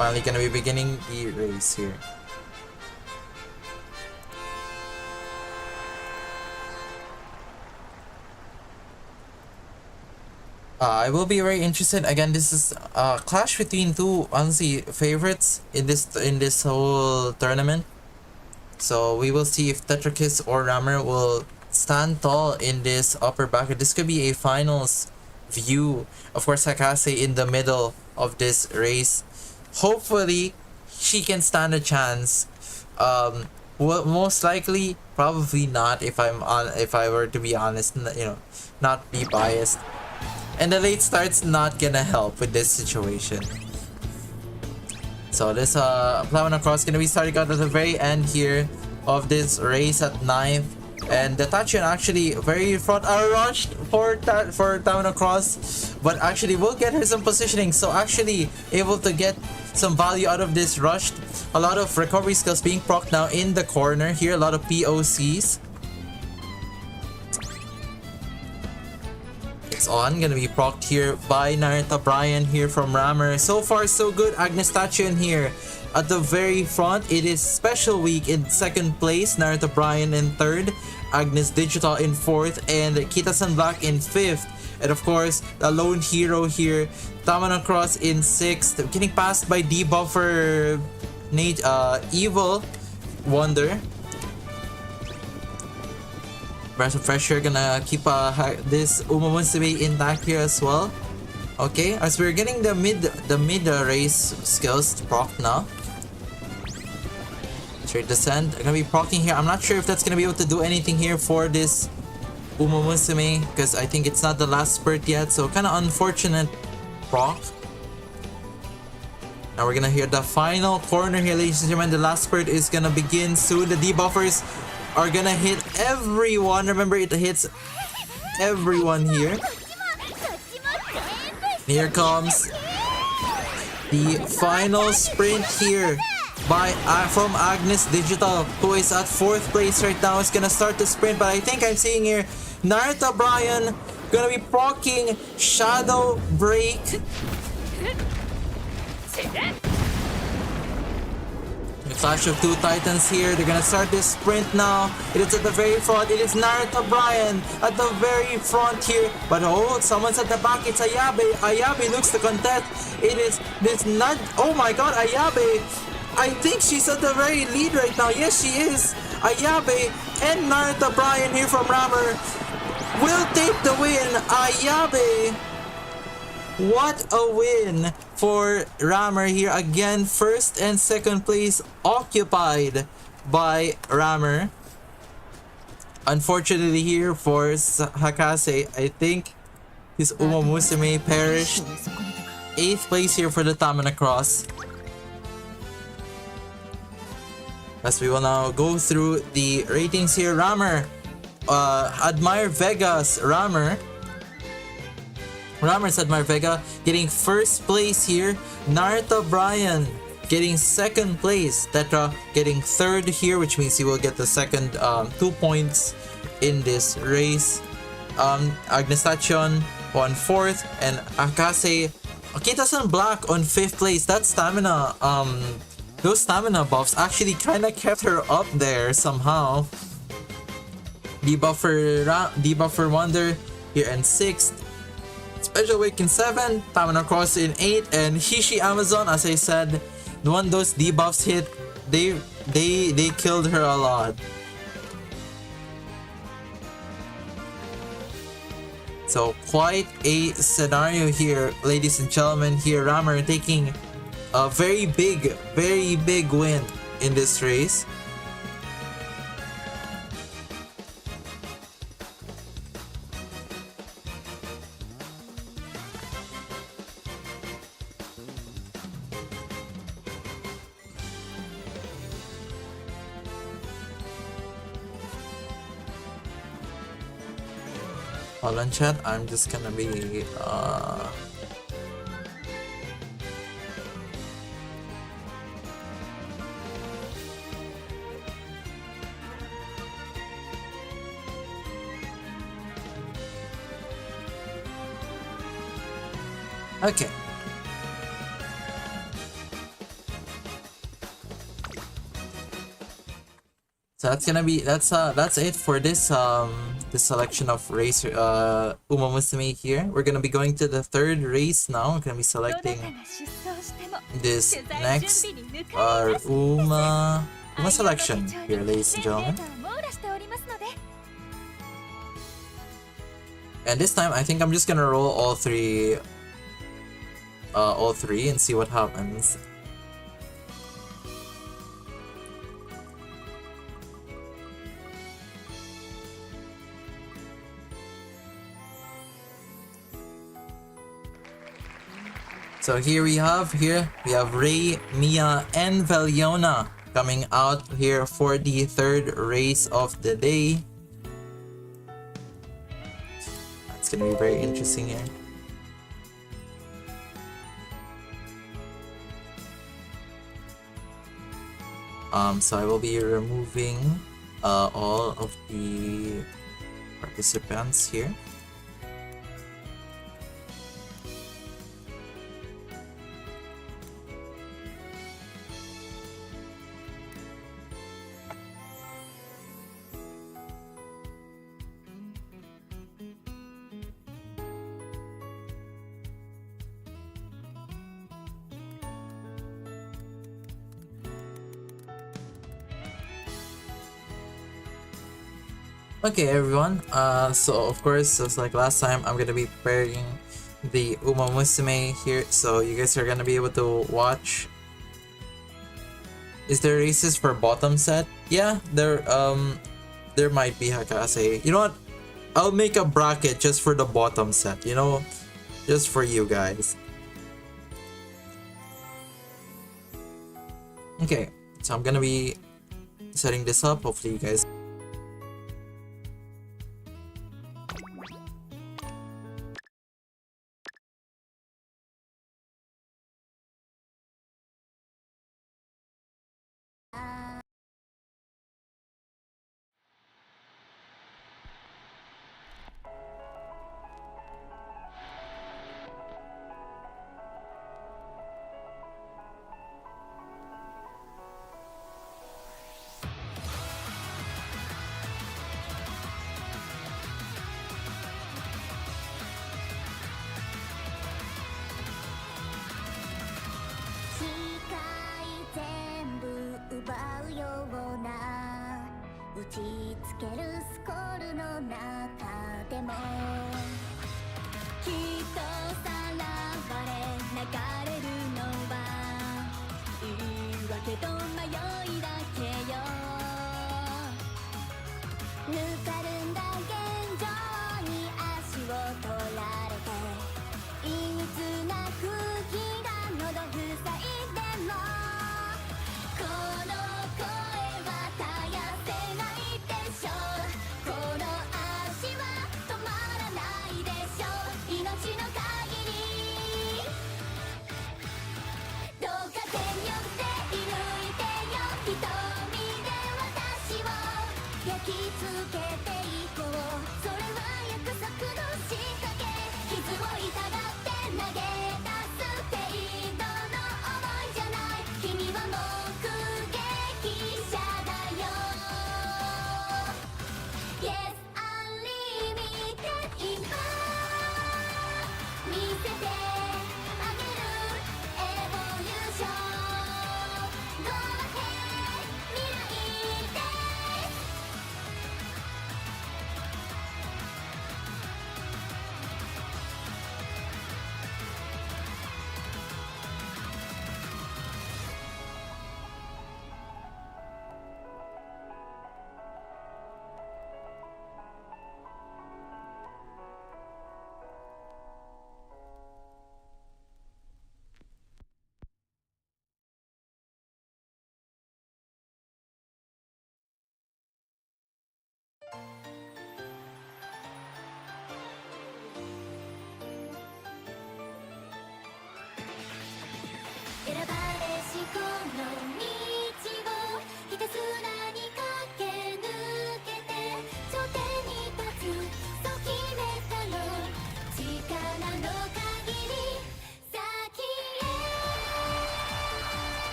Finally gonna be beginning the race here. I will be very interested. Again, this is a clash between two honestly favorites in this whole tournament. So we will see if Tetrakis or Rammer will stand tall in this upper bracket. This could be a finals view. Of course, Hakase in the middle of this race. hopefully she can stand a chance. Well, most likely, probably not. If I were to be honest, not be biased. And the late start's not gonna help with this situation. So this plowing across gonna be starting out at the very end here of this race at 9th. And the Tachion actually very front rushed for down across, but actually will get her some positioning. So actually able to get some value out of this rushed. A lot of recovery skills being procced now in the corner here. A lot of POCs. It's on, gonna be procced here by Narita Bryan here from Rammer. So far so good. Agnes Tachion here at the very front. It is Special Week in 2nd place, Narita Bryan in 3rd, Agnes Digital in 4th, and Kita-san Black in 5th. And of course, the lone hero here, Tamana Cross in 6th, getting passed by debuffer Evil Wonder. Breath of Fresh Air gonna keep this Umamusume intact here as well. Okay, as we're getting the mid race skills proc now. Straight descent. I'm gonna be procking here. I'm not sure if that's gonna be able to do anything here for this Umamusume, because I think it's not the last spurt yet. So kind of unfortunate proc. Now we're gonna hear the final corner here, ladies and gentlemen. The last spurt is gonna begin soon. The debuffers are gonna hit everyone. Remember, it hits everyone here. Here comes the final sprint here by from Agnes Digital, who is at 4th place right now. Is gonna start the sprint, but I think I'm seeing here Narita Bryan gonna be proccing Shadow Break. The clash of two titans here. They're gonna start this sprint now. It is at the very front. It is Narita Bryan at the very front here. But oh, someone's at the back. It's Ayabe. Ayabe looks to contest. It is this not. Oh my God, Ayabe. I think she's at the very lead right now. Yes, she is. Ayabe and Narita Bryan here from Rammer will take the win. Ayabe. What a win for Rammer here. Again, 1st and 2nd place occupied by Rammer. Unfortunately here for Hakase, I think his Umamusume perished. 8th place here for the Tamana Cross. As we will now go through the ratings here. Rammer, Admire Vegas, Rammer's Admire Vega getting 1st place here. Narita Bryan getting 2nd place. Tetra getting 3rd here, which means he will get the second 2 points in this race. Agnes Tachion on 4th, and Akase Kita-san Black on 5th place. That stamina, those stamina buffs actually kind of kept her up there somehow. Debuffer Wonder here in 6th. Special Week in 7, Tamana Cross in 8, and Hishi Amazon, as I said, when those debuffs hit, they killed her a lot. So quite a scenario here, ladies and gentlemen. Here, Rammer taking a very big win in this race. Hold on, chat. I'm just gonna be okay. So that's gonna be that's it for this this selection of race Umamusume here. We're gonna be going to the 3rd race now. We're gonna be selecting this next Uma selection here, ladies and gentlemen. And this time I think I'm just gonna roll all three and see what happens. So here we have Ray, Mia, and Veliona coming out here for the third race of the day. That's gonna be very interesting here. So I will be removing all of the participants here. Okay, everyone. So of course, just like last time, I'm gonna be preparing the Uma Musume here, so you guys are gonna be able to watch. Is there races for bottom set? Yeah, there might be, Hakase. You know what? I'll make a bracket just for the bottom set. You know, just for you guys. Okay, so I'm gonna be setting this up. Hopefully, you guys.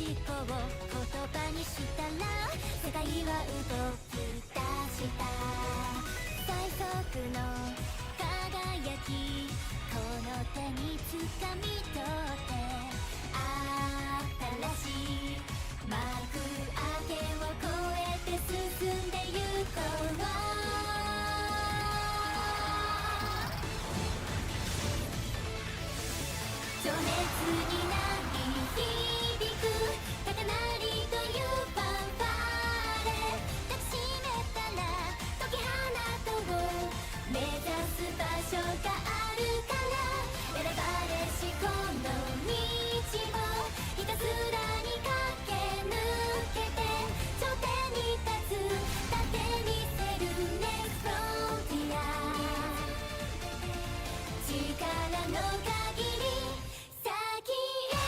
思考を言葉にしたら世界は動き出した最速の輝きこの手に掴み取って新しい幕開けを越えて進んでゆこう情熱に鳴り響く高鳴りというファンファーレ抱きしめたら解き放とう目指す場所があるから選ばれしこの道をひたすらに駆け抜けて頂点に立つ立ってみせる Next Frontier 力の限り先へ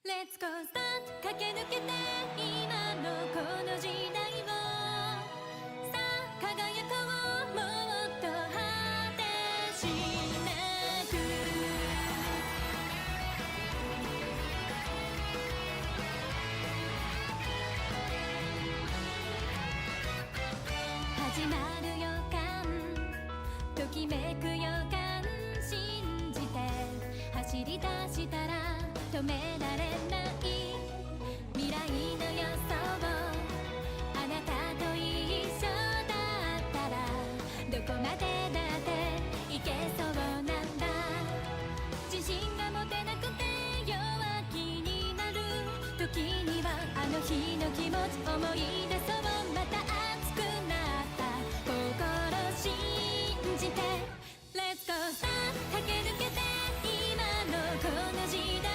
レッツゴースタート駆け抜けて今のこの時代をさあ輝こうもっと果てしなく始まる予感ときめく予感信じて走り出したら止められない未来の予想あなたと一緒だったらどこまでだっていけそうなんだ自信が持てなくて弱気になる時にはあの日の気持ち思い出そうまた熱くなった心信じて Let's go start 駆け抜けて今のこの時代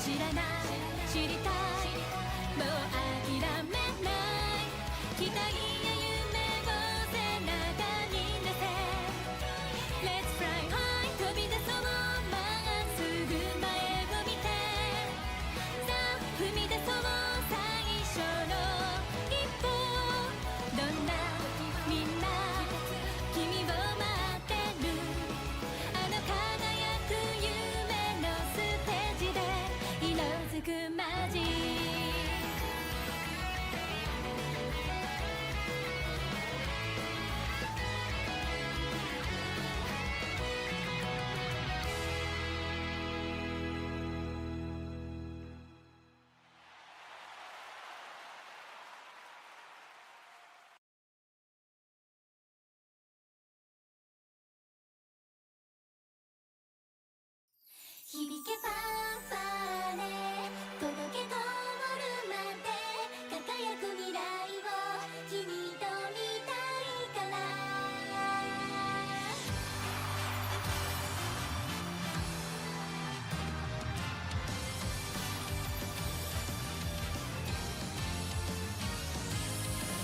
知らない知りたいもう諦めない期待や夢を背中に乗せ Let's fly high 飛び出そうまっすぐ響けファンファーレ届け灯るまで輝く未来を君と見たいから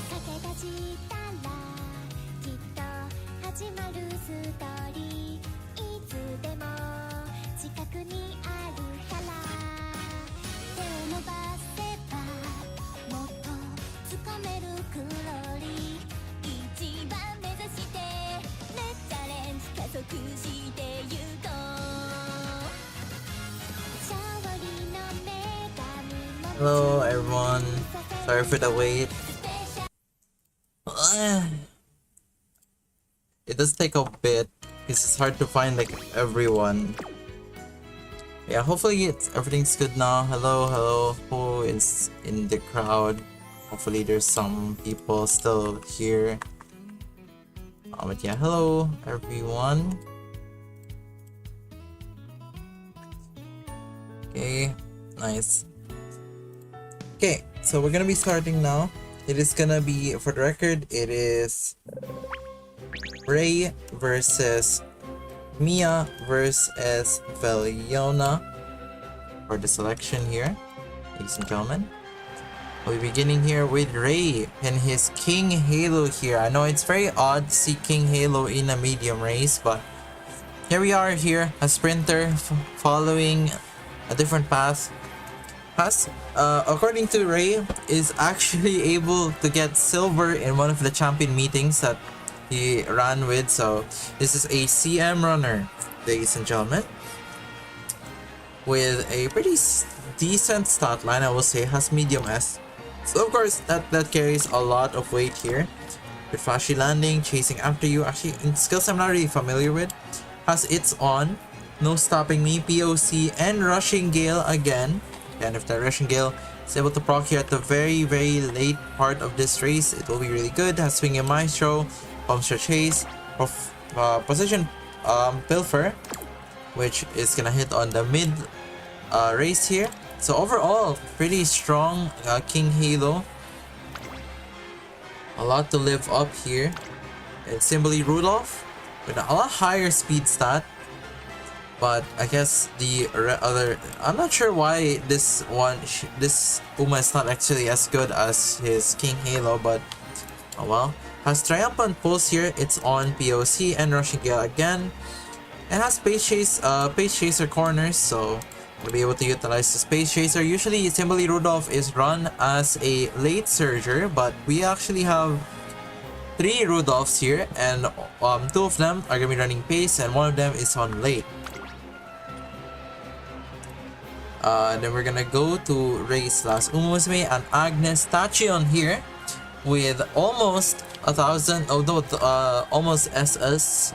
駆け出したらきっと始まるストーリーいつでも近くにあるから手を伸ばせばもっと掴めるクローリー一番目指してレッチャレンジ加速してゆこう勝利の女神も Hello everyone. Sorry for the wait. It does take a bit because it's hard to find like everyone. Yeah, hopefully everything's good now. Hello. Who is in the crowd? Hopefully there's some people still here. But yeah, hello everyone. Okay, nice. Okay, so we're gonna be starting now. It is gonna be, for the record, it is Ray versus Mia versus Veliona for the selection here, ladies and gentlemen. We'll be beginning here with Ray and his King Halo here. I know it's very odd to see King Halo in a medium race, but here we are here, a sprinter following a different path. According to Ray, is actually able to get silver in one of the champion meetings that he ran with. So this is a CM runner, ladies and gentlemen, with a pretty decent stat line, I will say. Has medium S, so of course that carries a lot of weight here. With flashy landing, chasing after you, actually in skills I'm not really familiar with. Has its on, no stopping me, POC, and rushing gale again. And if that Russian Gale is able to proc here at the very late part of this race, it will be really good. Has Swinging Maestro, Pumpster Chase, Position Pilfer, which is gonna hit on the mid race here. So overall, pretty strong King Halo. A lot to live up here. It's simply Rudolph with a lot higher speed stat. But I guess the other, I'm not sure why this Uma is not actually as good as his King Halo, but oh well. Has Triumphant Pulse here, it's on POC and Rushing Gale again. It has Space Chaser corners, so we'll be able to utilize the Space Chaser. Usually Simply Rudolph is run as a late surger, but we actually have 3 Rudolphs here, and 2 of them are gonna be running pace and 1 of them is on late. Then we're gonna go to Ray's last Umusume and Agnes Tachyon here with almost 1,000, although almost SS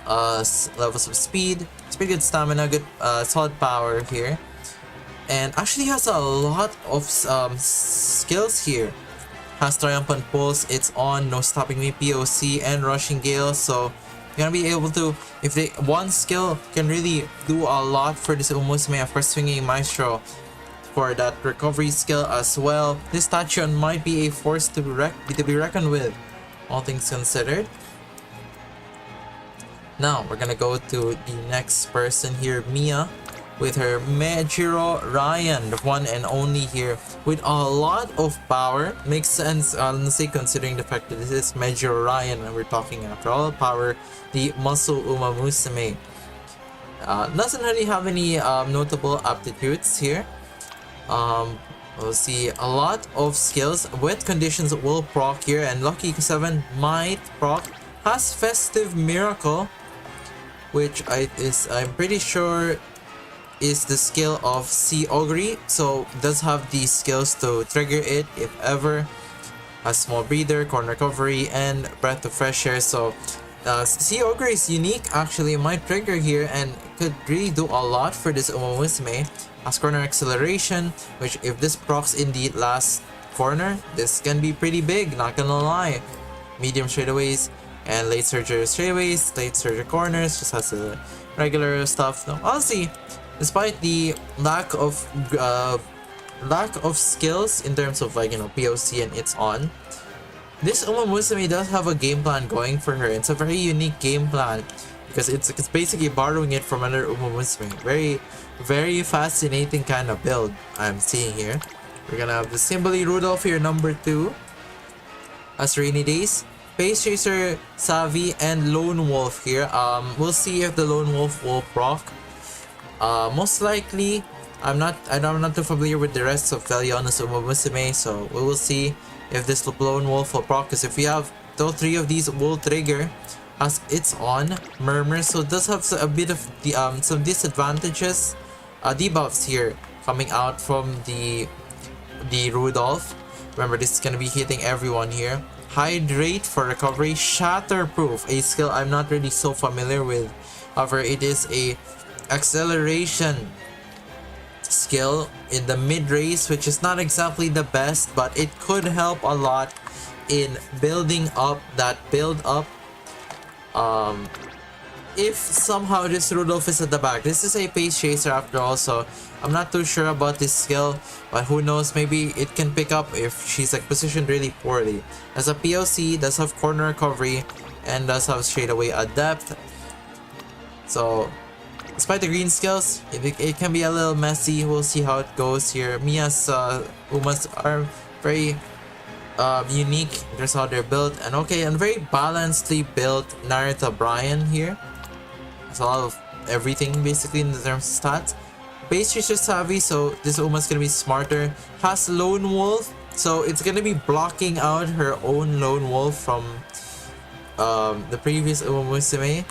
levels of speed. It's pretty good stamina, good solid power here, and actually has a lot of skills here. Has Triumphant Pulse, it's on, No Stopping Me, POC, and Rushing Gale, so you're gonna be able to, if they one skill can really do a lot for this Umusume. Of course, Swinging Maestro for that recovery skill as well. This Tachyon might be a force to be reckoned with, all things considered. Now we're gonna go to the next person here, Mia, with her Mejiro Ryan, the one and only here, with a lot of power. Makes sense, honestly, considering the fact that this is Mejiro Ryan and we're talking, after all, power, the Muscle Uma Musume. Doesn't really have any notable aptitudes here. We'll see a lot of skills. Wet Conditions will proc here, and Lucky 7 might proc. Has Festive Miracle, which I'm pretty sure is the skill of Sea Augury, so does have the skills to trigger it if ever. Has Small Breather, Corner Recovery, and Breath of Fresh Air. So Sea Augury is unique, actually. Might trigger here and could really do a lot for this Uma Musume. Has Corner Acceleration, which if this procs in the last corner, this can be pretty big, not gonna lie. Medium straightaways and late surger straightaways, late surger corners, just has the regular stuff. No, honestly, despite the lack of skills in terms of like, you know, POC and it's on, this Uma Musume does have a game plan going for her. It's a very unique game plan because it's basically borrowing it from another Uma Musume. Very fascinating kind of build I'm seeing here. We're gonna have the Simboli Rudolph here, number 2 as Rainy Days, Space Chaser, Savvy, and Lone Wolf here. We'll see if the Lone Wolf will proc. Most likely, I'm not too familiar with the rest of Veliona's Uma Musume, so we will see if this Lone Wolf will proc. Because if we have all 3 of these, will trigger as it's on Murmur, so it does have a bit of the some disadvantages, debuffs here coming out from the Rudolph. Remember, this is gonna be hitting everyone here. Hydrate for recovery, Shatterproof, a skill I'm not really so familiar with. However, it is a acceleration skill in the mid race, which is not exactly the best, but it could help a lot in building up that build up. If somehow this Rudolph is at the back, this is a pace chaser after all, so I'm not too sure about this skill, but who knows, maybe it can pick up if she's like positioned really poorly. As a POC, does have corner recovery and does have straight away a depth. So despite the green skills, it can be a little messy. We'll see how it goes here. Mia's Umas are very unique in terms of how they're built, and okay, and very balancedly built Naruto Brian here. There's a lot of everything basically in terms of stats. Base Chaser Savvy, so this Uma's gonna be smarter. Has Lone Wolf, so it's gonna be blocking out her own Lone Wolf from the previous Uma Musume.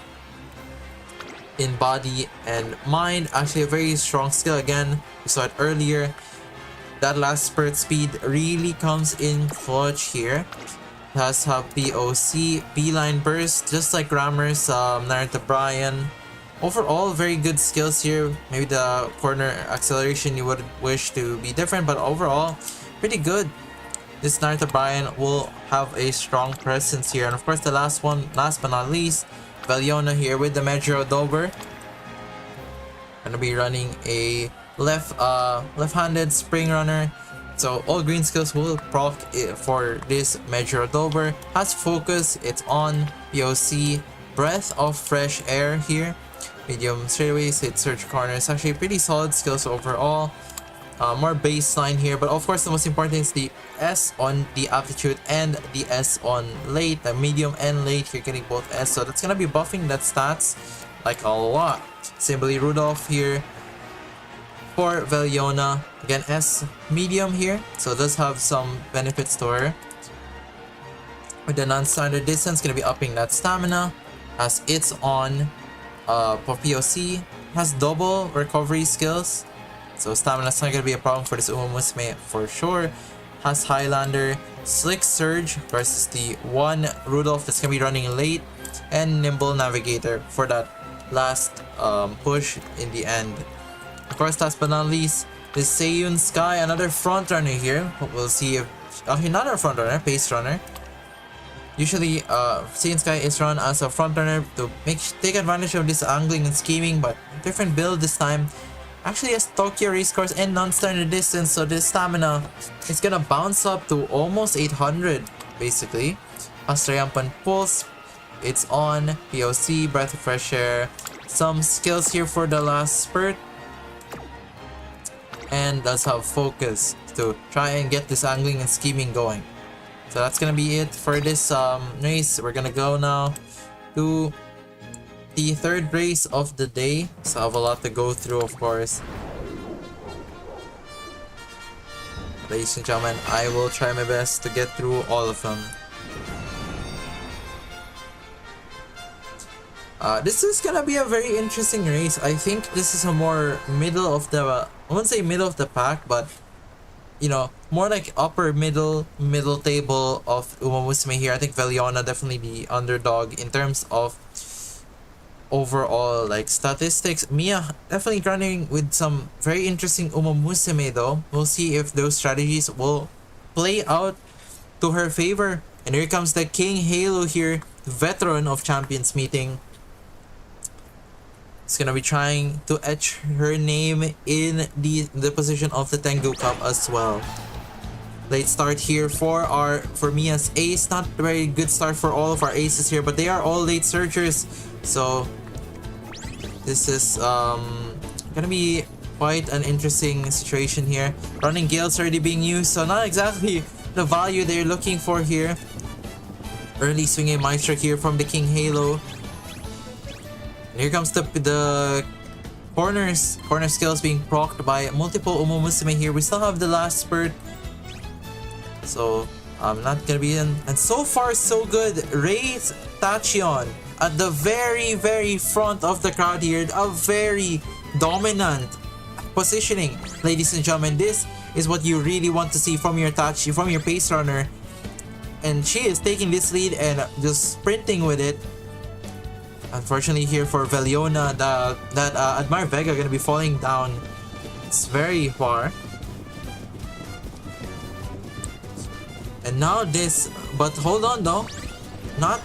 In body and mind, actually a very strong skill. Again, we saw it earlier. That last spurt speed really comes in clutch here. Has have POC, Beeline Burst, just like Grammar's Naruto Brian. Overall, very good skills here. Maybe the corner acceleration you would wish to be different, but overall, pretty good. This Naruto Brian will have a strong presence here. And of course, the last one, last but not least, Veliona here with the Meteor Dober. Gonna be running a left-handed Spring Runner. So all green skills will proc for this Meteor Dober. Has focus, it's on POC, breath of fresh air here. Medium straightaways, hit search corner. It's actually pretty solid skills overall. More baseline here, but of course the most important is the S on the aptitude and the S on late, the medium and late. You're getting both S, so that's gonna be buffing that stats like a lot. Simply Rudolph here for Veliona. Again, S medium here, so it does have some benefits to her. With the non-standard distance, gonna be upping that stamina as it's on for POC. Has double recovery skills. So stamina's not gonna be a problem for this Uma Musume for sure. Has Highlander, Slick Surge versus the one Rudolph that's gonna be running late, and Nimble Navigator for that last push in the end. Of course, last but not least, this Seiyun Sky, another front runner here. We'll see if not a front runner, pace runner. Usually, Seiyun Sky is run as a front runner to take advantage of this angling and scheming, but different build this time. Actually has Tokyo race course and non-standard distance, so this stamina is gonna bounce up to almost 800 basically. Has Triumphant Pulse, it's on POC, breath of fresh air, some skills here for the last spurt, and does have focus to try and get this angling and scheming going. So that's gonna be it for this race. We're gonna go now to the third race of the day, so I have a lot to go through, of course. Ladies and gentlemen, I will try my best to get through all of them. This is gonna be a very interesting race. I think this is a more middle of the, I won't say middle of the pack, but you know, more like upper middle table of Uma Musume here. I think Veliona definitely the underdog in terms of overall like statistics. Mia definitely running with some very interesting Uma Musume though. We'll see if those strategies will play out to her favor. And here comes the King Halo here, veteran of Champions Meeting. is gonna be trying to etch her name in the position of the Tengu Cup as well. Late start here for Mia's ace. Not a very good start for all of our aces here, but they are all late searchers. So this is gonna be quite an interesting situation here. Running Gale's already being used, so not exactly the value they're looking for here. Early swinging Maestro here from the King Halo. And here comes the corner skills being procced by multiple Umumusume here. We still have the last spurt, so I'm not gonna be in. And so far so good. Rei Tachion at the very front of the crowd here. A very dominant positioning, ladies and gentlemen. This is what you really want to see from your pace runner. And she is taking this lead and just sprinting with it. Unfortunately here for Veliona, that Admire Vega gonna be falling down. It's very far. And now this, but hold on though. Not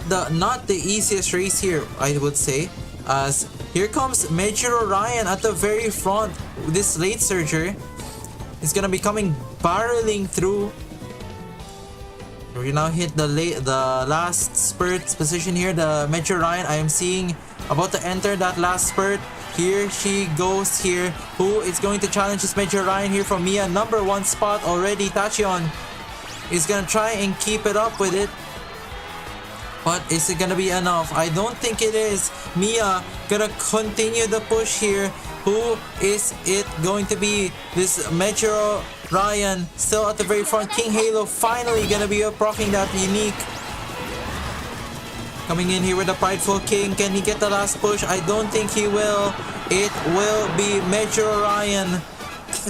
the easiest race here, I would say. As here comes Major Orion at the very front. This late surger is gonna be coming barreling through. We now hit the last spurt position here. The Major Orion, I am seeing about to enter that last spurt. Here she goes here. Who is going to challenge this Major Orion here from Mia? Number 1 spot already. Tachion is gonna try and keep it up with it. But is it gonna be enough? I don't think it is. Mia gonna continue the push here. Who is it going to be? This Major Ryan still at the very front. King Halo finally gonna be proccing that unique. Coming in here with the Prideful King. Can he get the last push? I don't think he will. It will be Major Ryan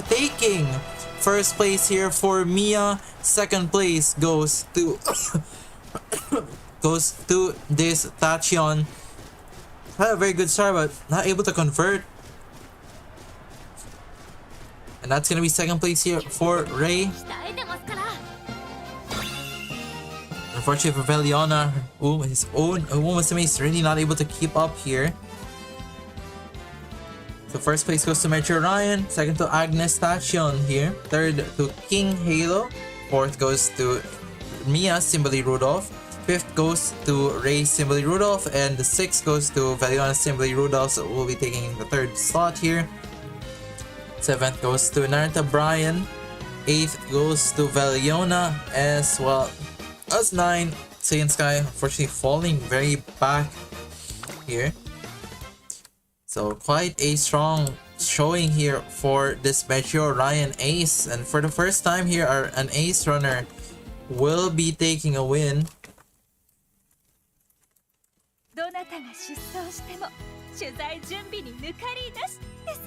taking first place here for Mia. Second place goes to this Tachion. Had a very good start, but not able to convert. And that's gonna be second place here for Rei. Unfortunately for Veliona, his own Umusume is really not able to keep up here. So first place goes to Metro Ryan, second to Agnes Tachion here, third to King Halo, fourth goes to Mia Simbali Rudolph, fifth goes to Rei Simbali Rudolph, and the sixth goes to Veliona Simbali Rudolph, so we'll be taking the third slot here. Seventh goes to Narita Brian, eighth goes to Veliona, as well as 9 Saiyan Sky, unfortunately falling very back here. So quite a strong showing here for this Metro Ryan ace, and for the first time here an ace runner will be taking a win. どなたが出走しても取材準備に抜かりなしです。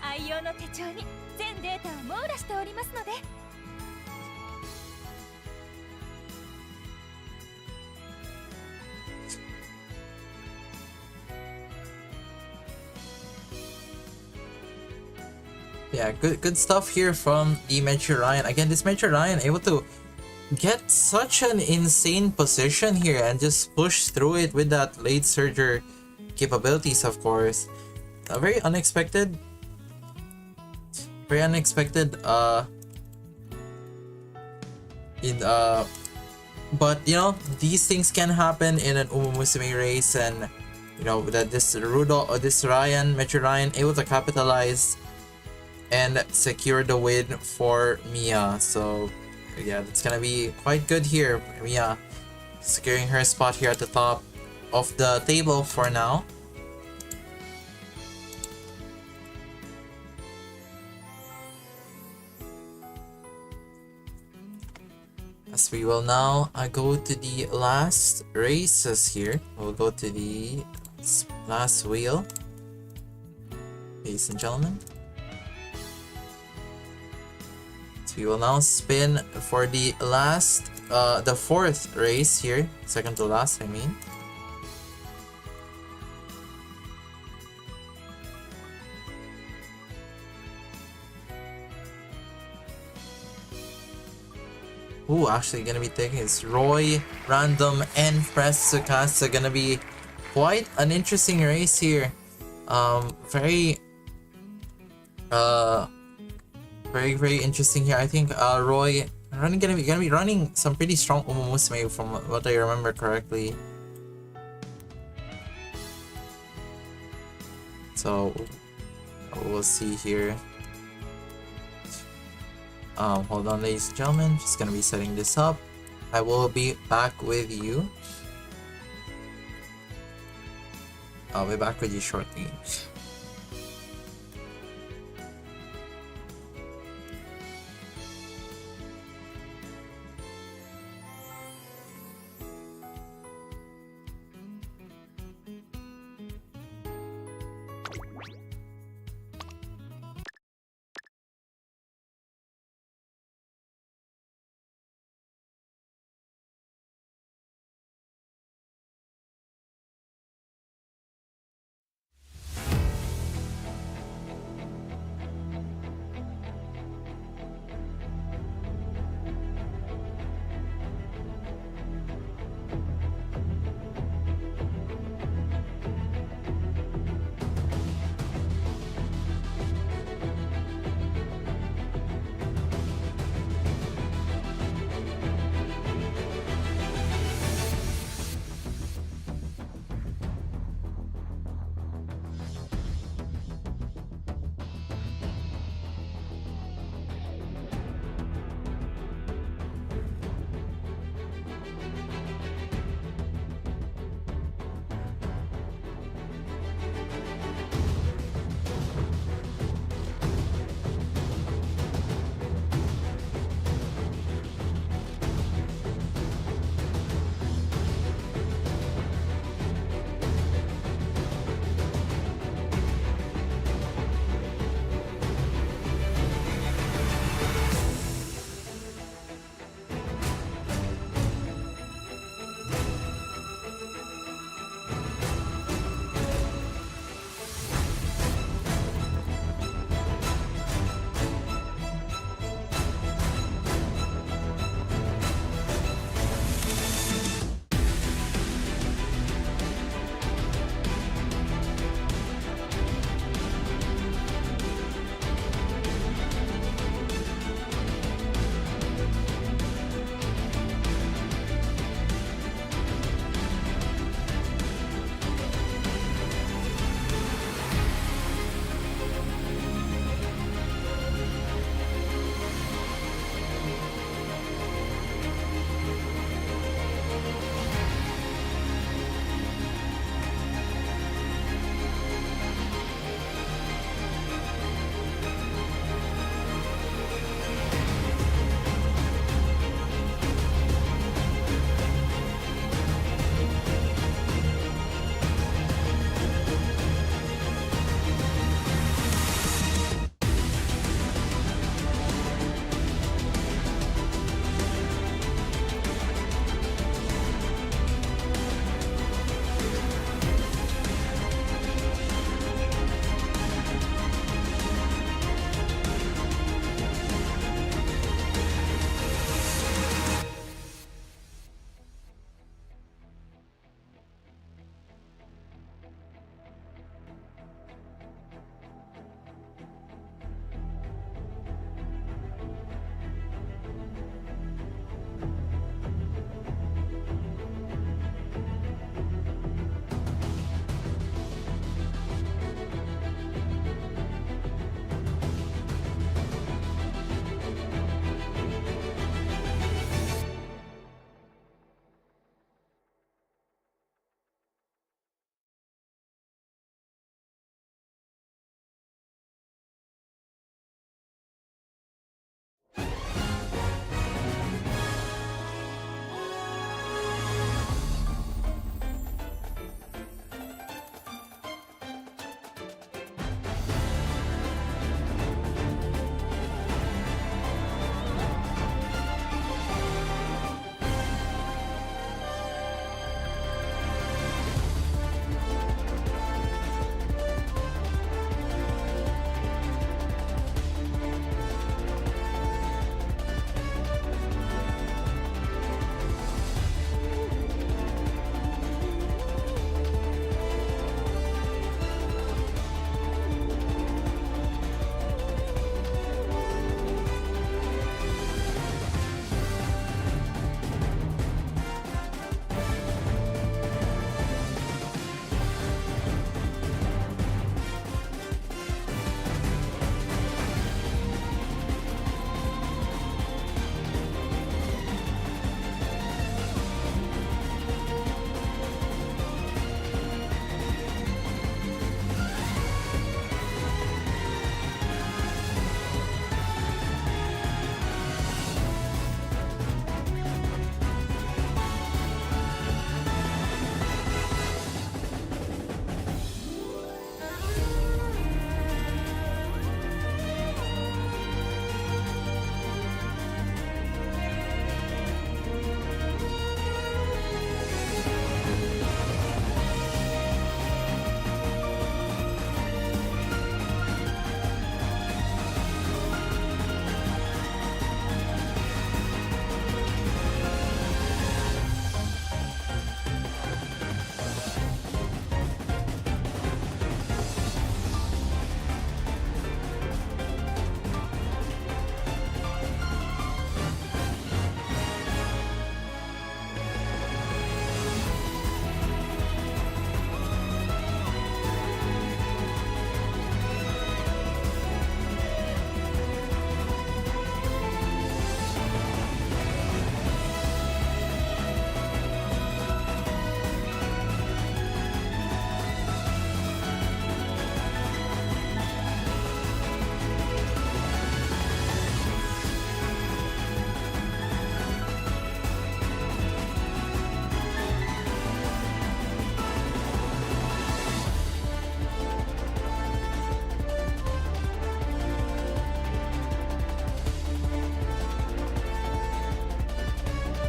愛用の手帳に全データを網羅しておりますので。Yeah, good stuff here from the Metro Ryan. Again, this Metro Ryan able to get such an insane position here and just push through it with that late surger capabilities, of course. Very unexpected. Very unexpected. But you know, these things can happen in an Umusume race, and you know that this Rudolph or this Metro Ryan able to capitalize and secure the win for Mia. So yeah, it's gonna be quite good here. Mia securing her spot here at the top of the table for now. As we will now go to the last races here. We'll go to the last wheel, ladies and gentlemen. So we will now spin for the last, the fourth race here, second to last, I mean. Ooh, actually gonna be taking is Roy, Random, and Press Tsukasa. Gonna be quite an interesting race here. Very very interesting here. I think Roy gonna be running some pretty strong Umomusume from what I remember correctly. So we'll see here. Hold on, ladies and gentlemen. Just gonna be setting this up. I will be back with you. I'll be back with you shortly.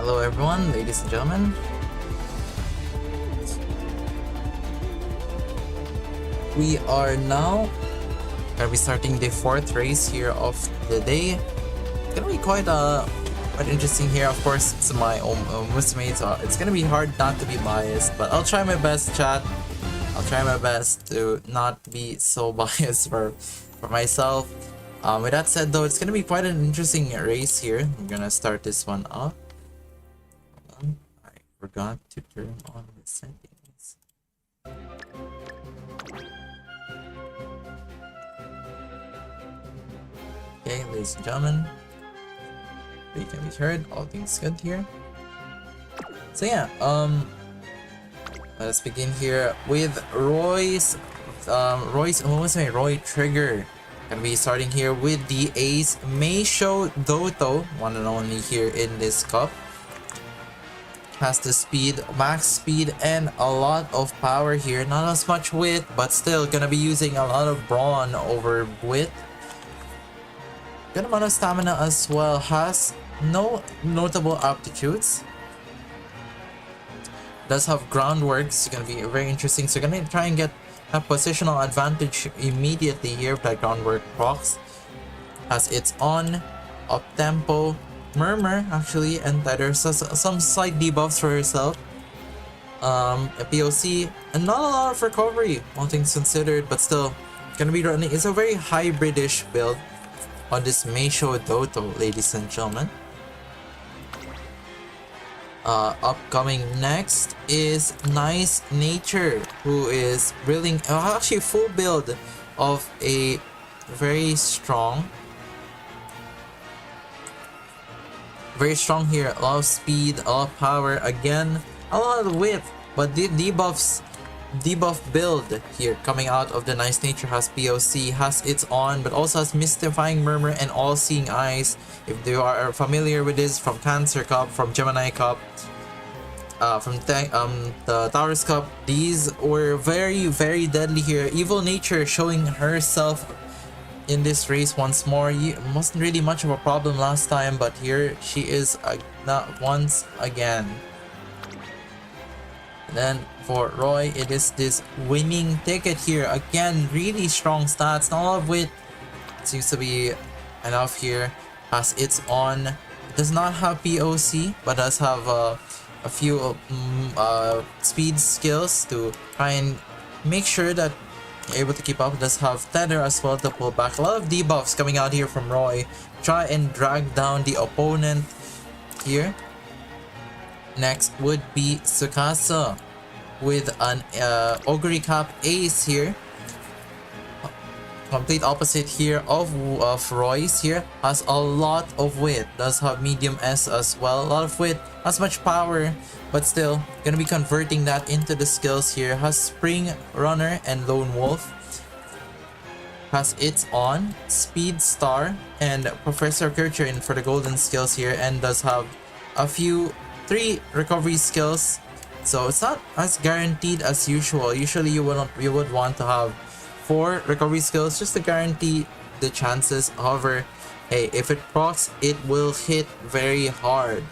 Hello everyone, ladies and gentlemen. We are now gonna be starting the 4th race here of the day. It's gonna be quite interesting here. Of course, it's my own Musume, so it's gonna be hard not to be biased, but I'll try my best, chat. I'll try my best to not be so biased for myself. With that said though, it's gonna be quite an interesting race here. I'm gonna start this one off. I forgot to turn on the settings. Okay, ladies and gentlemen, we can be heard. All things good here. So yeah, let's begin here with Roy Trigger. Gonna be starting here with the Ace Meisho Doto, one and only here in this cup. Has the speed, max speed, and a lot of power here. Not as much wit, but still gonna be using a lot of brawn over wit. Good amount of stamina as well. Has no notable aptitudes. Does have groundwork. It's gonna be very interesting. So gonna try and get a positional advantage immediately here with that groundwork procs. Has its on, up tempo, murmur actually, and tether. So some slight debuffs for herself. A POC, and not a lot of recovery, all things considered, but still gonna be running. It's a very hybridish build on this Meisho Doto, ladies and gentlemen. Upcoming next is Nice Nature, who is building actually a full build of a very strong here. A lot of speed, a lot of power, again a lot of width, but the debuff build here coming out of the Nice Nature. Has POC, has its on, but also has Mystifying Murmur and All Seeing Eyes. If you are familiar with this from Cancer Cup, from Gemini Cup, from the Taurus Cup, these were very, very deadly here. Evil Nature showing herself in this race once more. Wasn't really much of a problem last time, but here she is not once again. And then for Roy, it is this winning ticket here. Again, really strong stats. Not a lot of wit. Seems to be enough here. Has its on. It does not have POC, but does have a few speed skills to try and make sure that you're able to keep up. It does have tether as well to pull back. A lot of debuffs coming out here from Roy. Try and drag down the opponent here. Next would be Tsukasa with an Ogre Cap Ace here. Complete opposite here of Roy's here. Has a lot of wit. Does have medium S as well. A lot of wit. Not as much power, but still gonna be converting that into the skills here. Has Spring Runner and Lone Wolf. Has its on, Speed Star, and Professor Kircher for the golden skills here, and does have a few 3 recovery skills, so it's not as guaranteed as usual. Usually you would want to have 4 recovery skills just to guarantee the chances. However, hey, if it procs, it will hit very hard.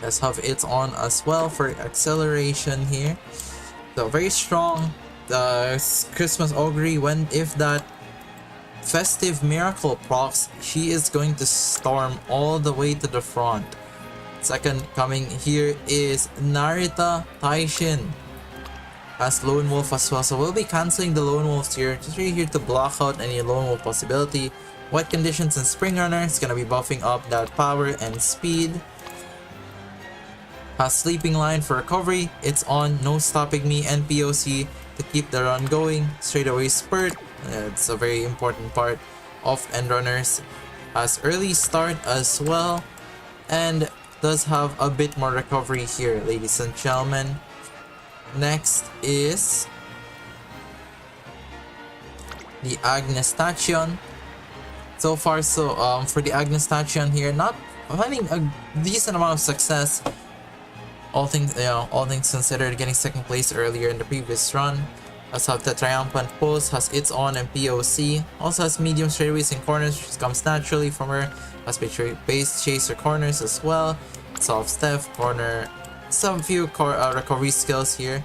Let's have its on as well for acceleration here. So very strong. The Christmas Ogre, if that Festive Miracle procs, she is going to storm all the way to the front. Second coming here is Narita Taishin. Has Lone Wolf as well, so we'll be cancelling the Lone Wolves here. Just really here to block out any Lone Wolf possibility. Wet Conditions and Spring Runner is gonna be buffing up that power and speed. Has Sleeping Lion for recovery. It's on, No Stopping Me, and POC to keep the run going. Straight away spurt. It's a very important part of end runners. Has early start as well, and does have a bit more recovery here, ladies and gentlemen. Next is the Agnes Station. So far, for the Agnes Station here, not finding a decent amount of success. All things considered, getting second place earlier in the previous run. Does have the Triumphant Pulse, has its on and POC. Also has medium straightaways and corners, which comes naturally from her. Has base chaser corners as well. soft step, corner, some few recovery skills here.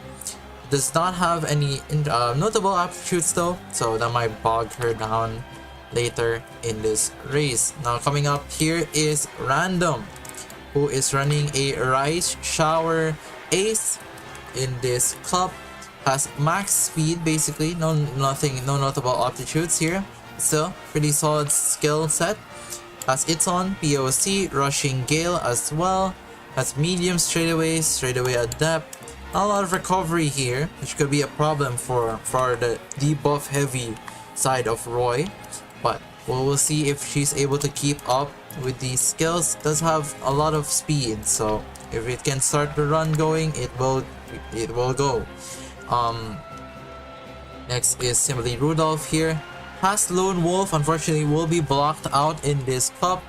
Does not have any notable aptitudes though, so that might bog her down later in this race. Now coming up here is Random, who is running a Rice Shower Ace in this cup. Has max speed basically, no notable aptitudes here. Still pretty solid skill set. Has its on POC, Rushing Gale as well. Has medium straightaway adept. Not a lot of recovery here, which could be a problem for the debuff heavy side of Roy. But we'll see if she's able to keep up with these skills. Does have a lot of speed, so if it can start the run going, it will go. Next is simply Rudolph here. Has Lone Wolf, unfortunately will be blocked out in this cup.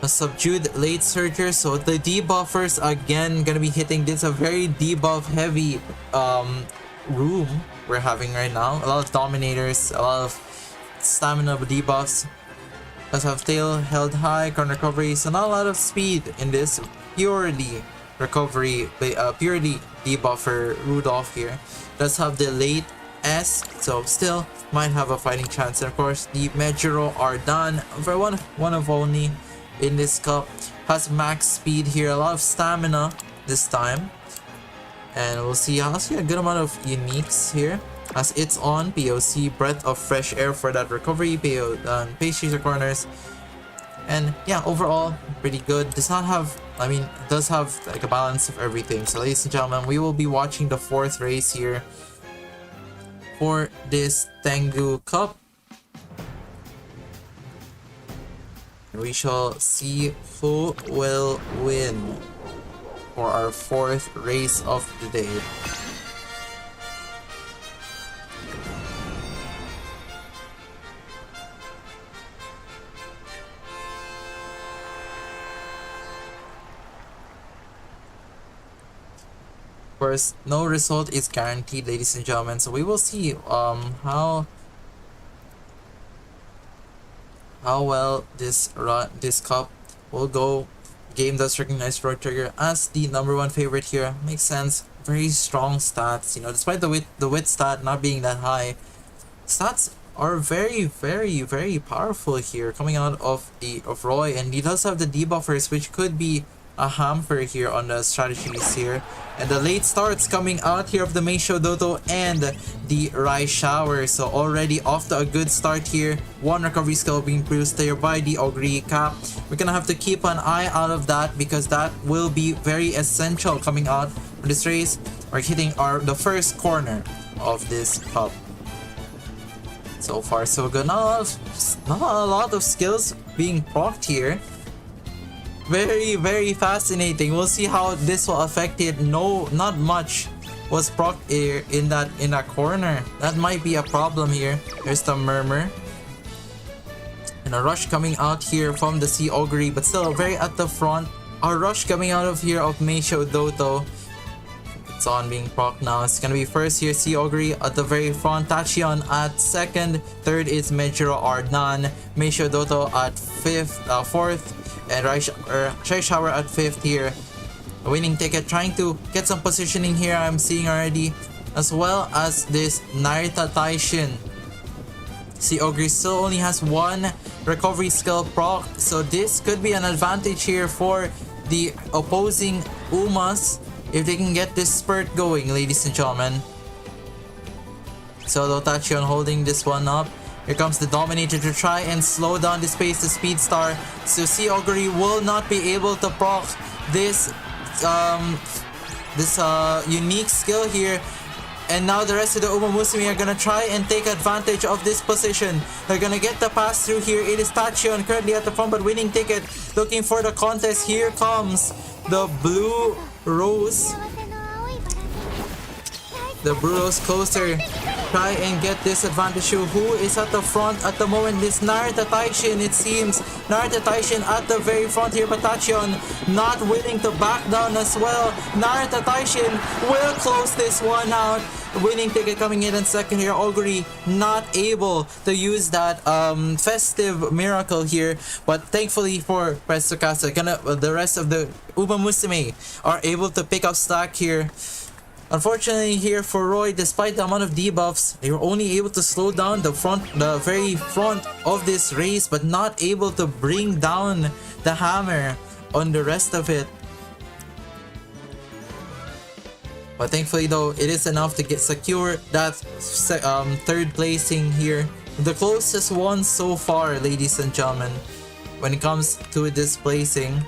A subdued late surger, so the debuffers again gonna be hitting. This a very debuff heavy room we're having right now. A lot of dominators, a lot of stamina debuffs. Does have tail held high, corner recovery, so not a lot of speed in this purely recovery, purely debuffer Rudolph here. Does have the late S, so still might have a fighting chance. And of course the Mejuro Ardan for one of only in this cup. Has max speed here, a lot of stamina this time, and we'll see. I'll see a good amount of uniques here. As its on POC, Breath of Fresh Air for that recovery, pace chaser corners, and yeah, overall pretty good. Does not have, I mean, does have like a balance of everything. So ladies and gentlemen, we will be watching the 4th race here for this Tengu Cup. We shall see who will win for our 4th race of the day. Of course, no result is guaranteed, ladies and gentlemen, so we will see how well this cup will go. Game does recognize Road Trigger as the #1 favorite here. Makes sense. Very strong stats, you know, despite the wit stat not being that high. Stats are very powerful here coming out of Roy, and he does have the debuffers, which could be a hamper here on the strategies here. And the late starts coming out here of the Meisho Doto and the Rice Shower, so already off to a good start here. One recovery skill being produced there by the Ogre Cap. We're gonna have to keep an eye out of that, because that will be very essential coming out for this race. We're hitting the first corner of this cup. So far so good. Not a lot of skills being procced here. Very fascinating. We'll see how this will affect it. No, not much was proc in that corner. That might be a problem here. There's the Murmur. And a rush coming out here from the Sea Ogre, but still very at the front. A rush coming out of here of Meisho Doto. It's on being proc now. It's gonna be first here, Sea Ogre at the very front, Tachion at second, third is Mejuro Ardan, Meisho Doto at fourth, and Rice Shower at 5th here. A winning ticket, trying to get some positioning here, I'm seeing already, as well as this Narita Taishin. Sea Ogre still only has 1 recovery skill proc, so this could be an advantage here for the opposing Umas if they can get this spurt going, ladies and gentlemen. So Tachion holding this one up. Here comes the Dominator to try and slow down this pace, the Speed Star. So Sea Ogre will not be able to proc this unique skill here. And now the rest of the Umamusume are gonna try and take advantage of this position. They're gonna get the pass through here. It is Tachion currently at the front, but winning ticket, looking for the contest. Here comes the Blue Rose. The Blue Rose closer try and get this advantage. Who is at the front at the moment? This Narita Taishin, it seems. Narita Taishin at the very front here, but Tachion not willing to back down as well. Narita Taishin will close this one out. Winning ticket coming in second here. Oguri not able to use that festive miracle here, but thankfully for Presukasa, the rest of the Uma Musume are able to pick up slack here. Unfortunately here for Roy, despite the amount of debuffs, they were only able to slow down the very front of this race, but not able to bring down the hammer on the rest of it. But thankfully though, it is enough to secure that third placing here. The closest one so far, ladies and gentlemen, when it comes to this placing.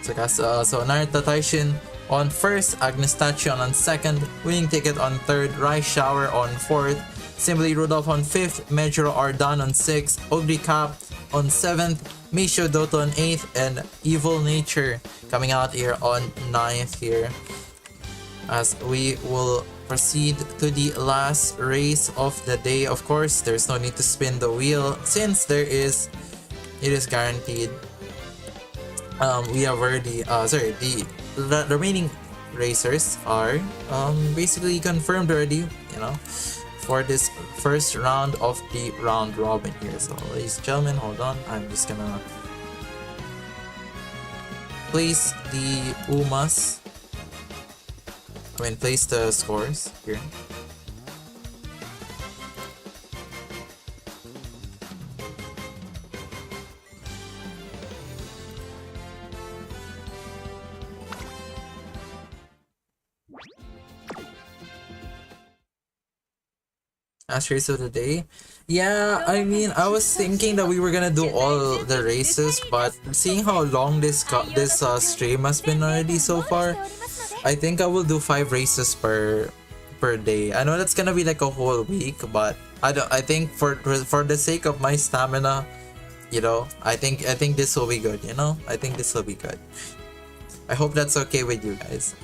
So Narita Taishin on first, Agnes Tachion on second, Winning Ticket on third, Rice Shower on fourth, Simply Rudolph on fifth, Mejuro Ardan on sixth, Ogri Cap on seventh, Misho Doto on 8th, and Evil Nature coming out here on 9th here. As we will proceed to the last race of the day. Of course, there's no need to spin the wheel since it is guaranteed. We have already, the remaining racers are basically confirmed already, you know, for this first round of the round robin here. So ladies and gentlemen, hold on, I'm just gonna place the Umas, place the scores here. Last race of the day. Yeah, I mean, I was thinking that we were gonna do all the races, but seeing how long this stream has been already so far, I think I will do 5 races per day. I know that's gonna be like a whole week, but I think for the sake of my stamina, you know, I think this will be good. You know, I think this will be good. I hope that's okay with you guys.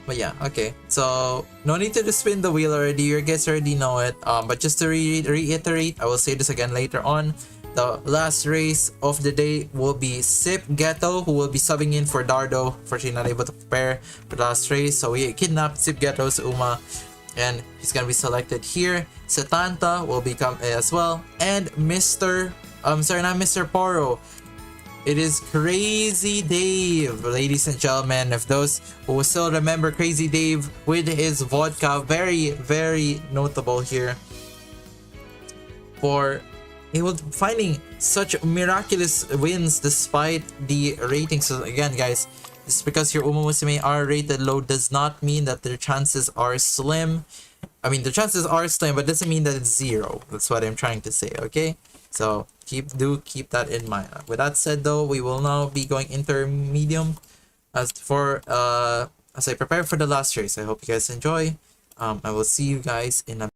But yeah, okay. So no need to just spin the wheel already. You guys already know it. But just to reiterate, I will say this again later on. The last race of the day will be Sip Ghetto, who will be subbing in for Dardo. Unfortunately, not able to prepare for the last race, so we kidnapped Sip Ghetto's Uma, and he's gonna be selected here. Setanta will become as well, and Mr. Poro. It is Crazy Dave, ladies and gentlemen. If those who still remember Crazy Dave with his vodka, very, very notable here for finding such miraculous wins despite the ratings. So again, guys, just because your Uma Musume are rated low does not mean that their chances are slim. I mean, the chances are slim, but doesn't mean that it's 0. That's what I'm trying to say, okay? So keep that in mind. With that said though, we will now be going intermedium as I prepare for the last race. I hope you guys enjoy. I will see you guys in a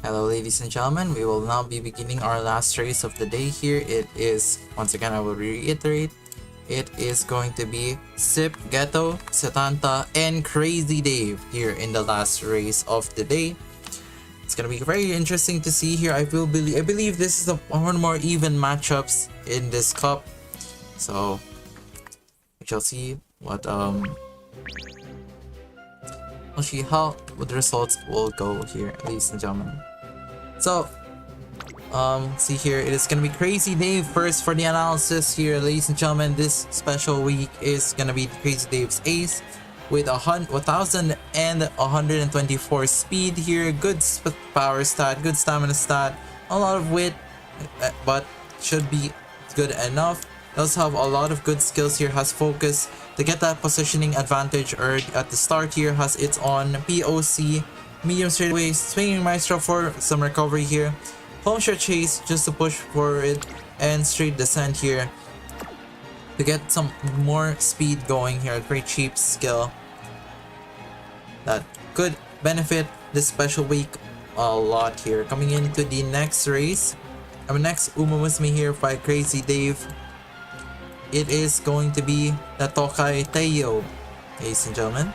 Hello ladies and gentlemen, we will now be beginning our last race of the day here. It is, once again I will reiterate, it is going to be Sip, Ghetto, Setanta, and Crazy Dave here in the last race of the day. It's gonna be very interesting to see here. I believe this is one more even matchups in this cup. So we shall see what we'll see how the results will go here, ladies and gentlemen. So see here, it is gonna be Crazy Dave first for the analysis here, ladies and gentlemen. This special week is gonna be Crazy Dave's ace with 1,124 speed here, good power stat, good stamina stat, a lot of wit, but should be good enough. Does have a lot of good skills here, has focus to get that positioning advantage early at the start here, has its on POC, medium straightaway, swinging maestro for some recovery here, home shot chase just to push for it, and straight descent here to get some more speed going here. Very cheap skill that could benefit this special week a lot here. Coming into the next race, next Umamusume here by Crazy Dave. It is going to be the Tokai Teo, ladies and gentlemen.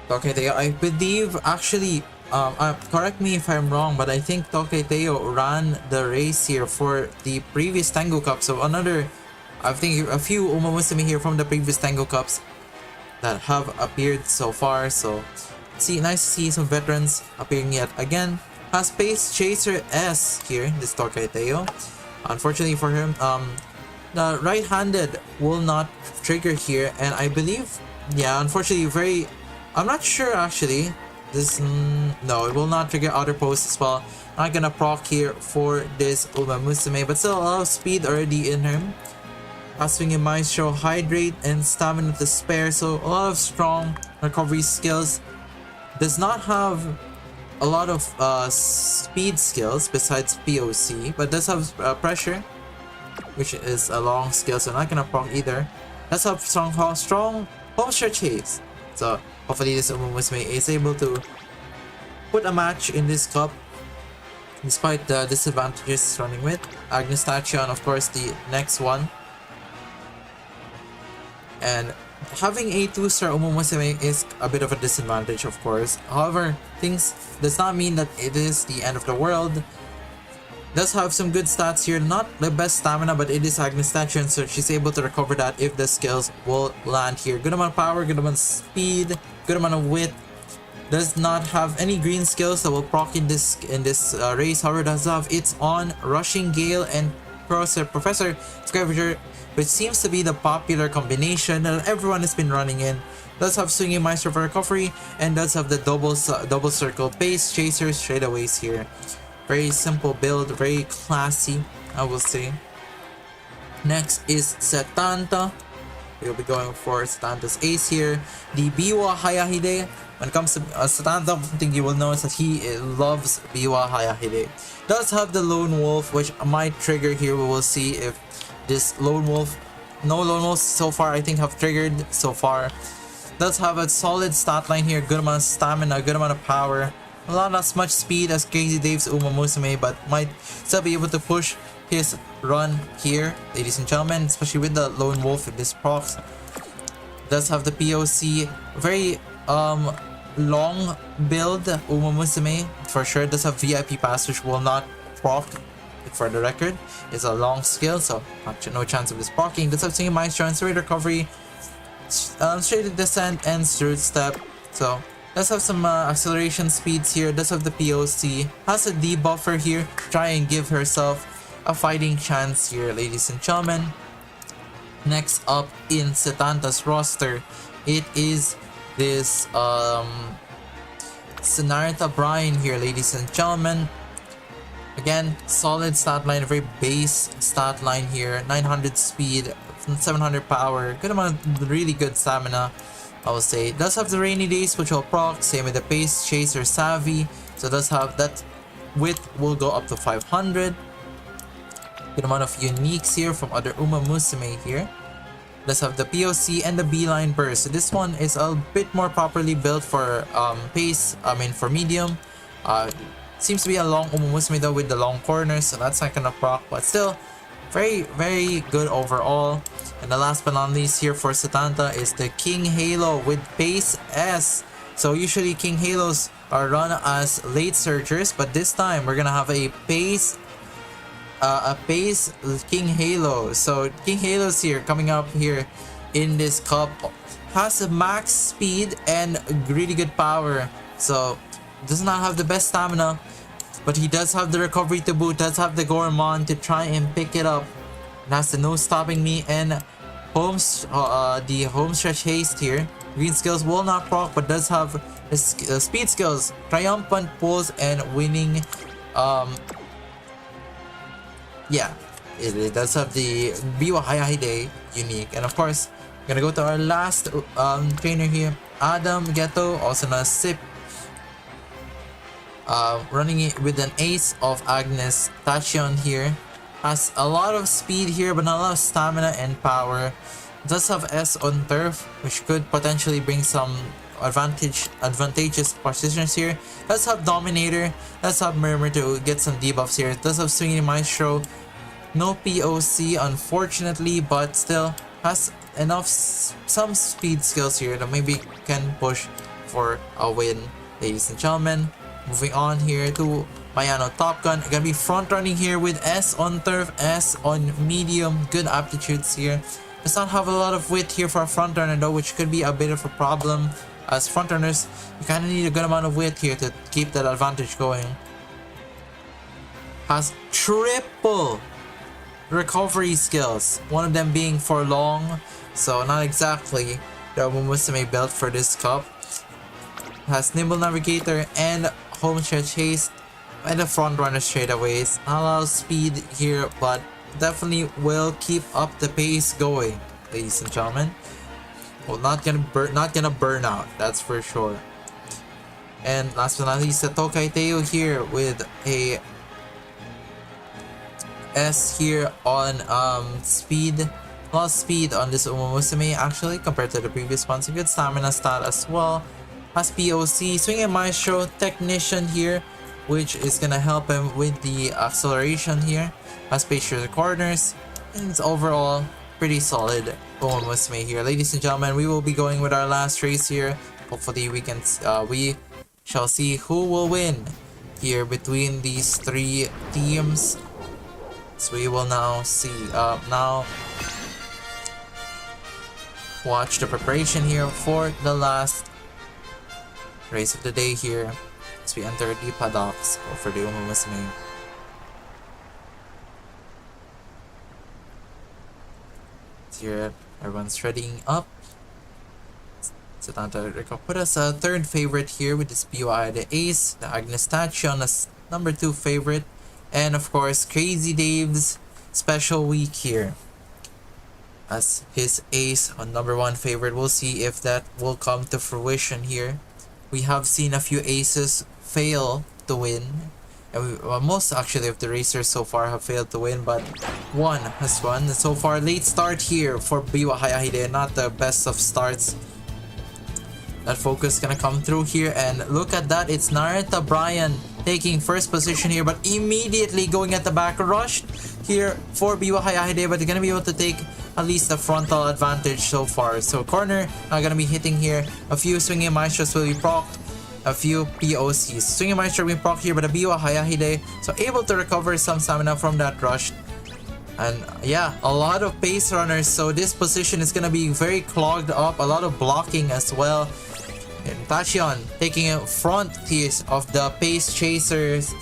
Tokai Teo, I believe, actually, correct me if I'm wrong, but I think Tokai Teo ran the race here for the previous Tengu Cup. So I think a few Umamusume here from the previous Tengu Cups that have appeared so far. So nice to see some veterans appearing yet again. Has Pace Chaser S here, this Tokai Teo. Unfortunately for him, the right-handed will not trigger here, and I believe, yeah, unfortunately, I'm not sure actually. No, it will not trigger outer post as well. Not gonna proc here for this Umamusume, but still a lot of speed already in him. Swinging Maestro, Hydrate, and Stamina to spare, so a lot of strong recovery skills. Does not have a lot of speed skills besides POC, but does have pressure, which is a long skill, so not gonna proc either. Does have strong home shot chase, so hopefully this Umamusume is able to put a match in this cup despite the disadvantages running with. Agnes Tachion, of course, the next one. And having a 2-star Umamusume is a bit of a disadvantage, of course. However, things does not mean that it is the end of the world. Does have some good stats here, not the best stamina, but it is Agnes Tachion, so she's able to recover that if the skills will land here. Good amount of power, good amount of speed, good amount of wit. Does not have any green skills that will proc in this race. However, does have its on Rushing Gale and Professor Scavenger, which seems to be the popular combination that everyone has been running in. Does have Swinging Maestro for recovery, and does have the double circle Pace Chaser straightaways here. Very simple build, very classy, I will say. Next is Setanta. We'll be going for Setanta's ace here. The Biwa Hayahide. When it comes to Setanta, one thing you will notice that he loves Biwa Hayahide. Does have the Lone Wolf, which might trigger here. We will see if this Lone Wolf, no Lone Wolves so far I think have triggered so far. Does have a solid stat line here, good amount of stamina, good amount of power. Not as much speed as Crazy Dave's Umamusume, but might still be able to push his run here, ladies and gentlemen, especially with the Lone Wolf in this procs. Does have the POC, very long build Umamusume for sure. Does have VIP pass, which will not proc, for the record. It's a long skill, so no chance of this proccing. Does have Singing Maestro and straight recovery, straight descent and straight step, so does have some acceleration speeds here. Does have the POC, has a debuffer here, try and give herself a fighting chance here, ladies and gentlemen. Next up in Setanta's roster, it is this Senarita Brian here, ladies and gentlemen. Again, solid stat line, very base stat line here. 900 speed, 700 power, good amount of really good stamina, I will say. Does have the Rainy Days, which will proc, same with the Pace Chaser Savvy. So does have that width will go up to 500. Good amount of uniques here from other Uma Musume here. Let's have the POC and the beeline burst. So this one is a bit more properly built for pace, for medium. Seems to be a long Uma Musume though with the long corners, so that's not gonna proc, but still very, very good overall. And the last but not least here for Satanta is the King Halo with Pace S. So usually King Halos are run as late surgers, but this time we're gonna have a pace King Halo. So King Halo's here coming up here in this cup, has a max speed and really good power. So does not have the best stamina, but he does have the recovery to boot, does have the Gourmand to try and pick it up. And has the no stopping me and the home stretch haste here. Green skills will not proc, but does have the speed skills, triumphant pulls and winning. Yeah, it does have the Biwa Hayahide unique. And of course, we're gonna go to our last trainer here, Adam Ghetto, also known as Sip. Running it with an ace of Agnes Tachion here. Has a lot of speed here, but not a lot of stamina and power. Does have S on turf, which could potentially bring some advantageous positions here. Does have Dominator. Does have Murmur to get some debuffs here. Does have Swinging Maestro. No POC unfortunately, but still has enough some speed skills here that maybe can push for a win, ladies and gentlemen. Moving on here to Mayano Top Gun. Gonna be front running here with S on turf, S on medium. Good aptitudes here. Does not have a lot of width here for a front runner though, which could be a bit of a problem. As front runners, you kind of need a good amount of width here to keep that advantage going. Has triple recovery skills, one of them being for long, so not exactly the Musume built for this cup. Has Nimble Navigator and Home Stretch Haste and the front runner straightaways. Not a lot of speed here, but definitely will keep up the pace going, ladies and gentlemen. Well, not gonna burn out, that's for sure. And last but not least, the Tokai Teo here with a S here on speed. Plus speed on this Uma Musume actually compared to the previous ones. A good stamina stat as well. Has POC, Swinging Maestro, Technician here, which is gonna help him with the acceleration here. Has Pacer corners, and it's overall pretty solid Uma Musume here. Ladies and gentlemen, we will be going with our last race here. Hopefully we shall see who will win here between these three teams. So we will now see, now watch the preparation here for the last race of the day here as we enter the paddocks for the Uma Musume. Here, everyone's readying up. Satanta put us a third favorite here with this BY, the Ace, the Agnes Tachion as number 2 favorite, and of course Crazy Dave's special week here as his Ace on number 1 favorite. We'll see if that will come to fruition here. We have seen a few aces fail to win, and most actually of the racers so far have failed to win, but one has won. And so far, late start here for Biwa Hayahide, not the best of starts. That focus gonna come through here, and look at that, it's Narita Bryan taking first position here, but immediately going at the back, rushed here for Biwa Hayahide, but they're gonna be able to take at least a frontal advantage so far. So corner not gonna be hitting here. A few Swinging Maestros will be procced, a few POCs. Swinging Maestro will be procced here, but a Biwa Hayahide, so able to recover some stamina from that rush. And yeah, a lot of pace runners, so this position is gonna be very clogged up, a lot of blocking as well. And Tachion taking a front piece of the pace chasers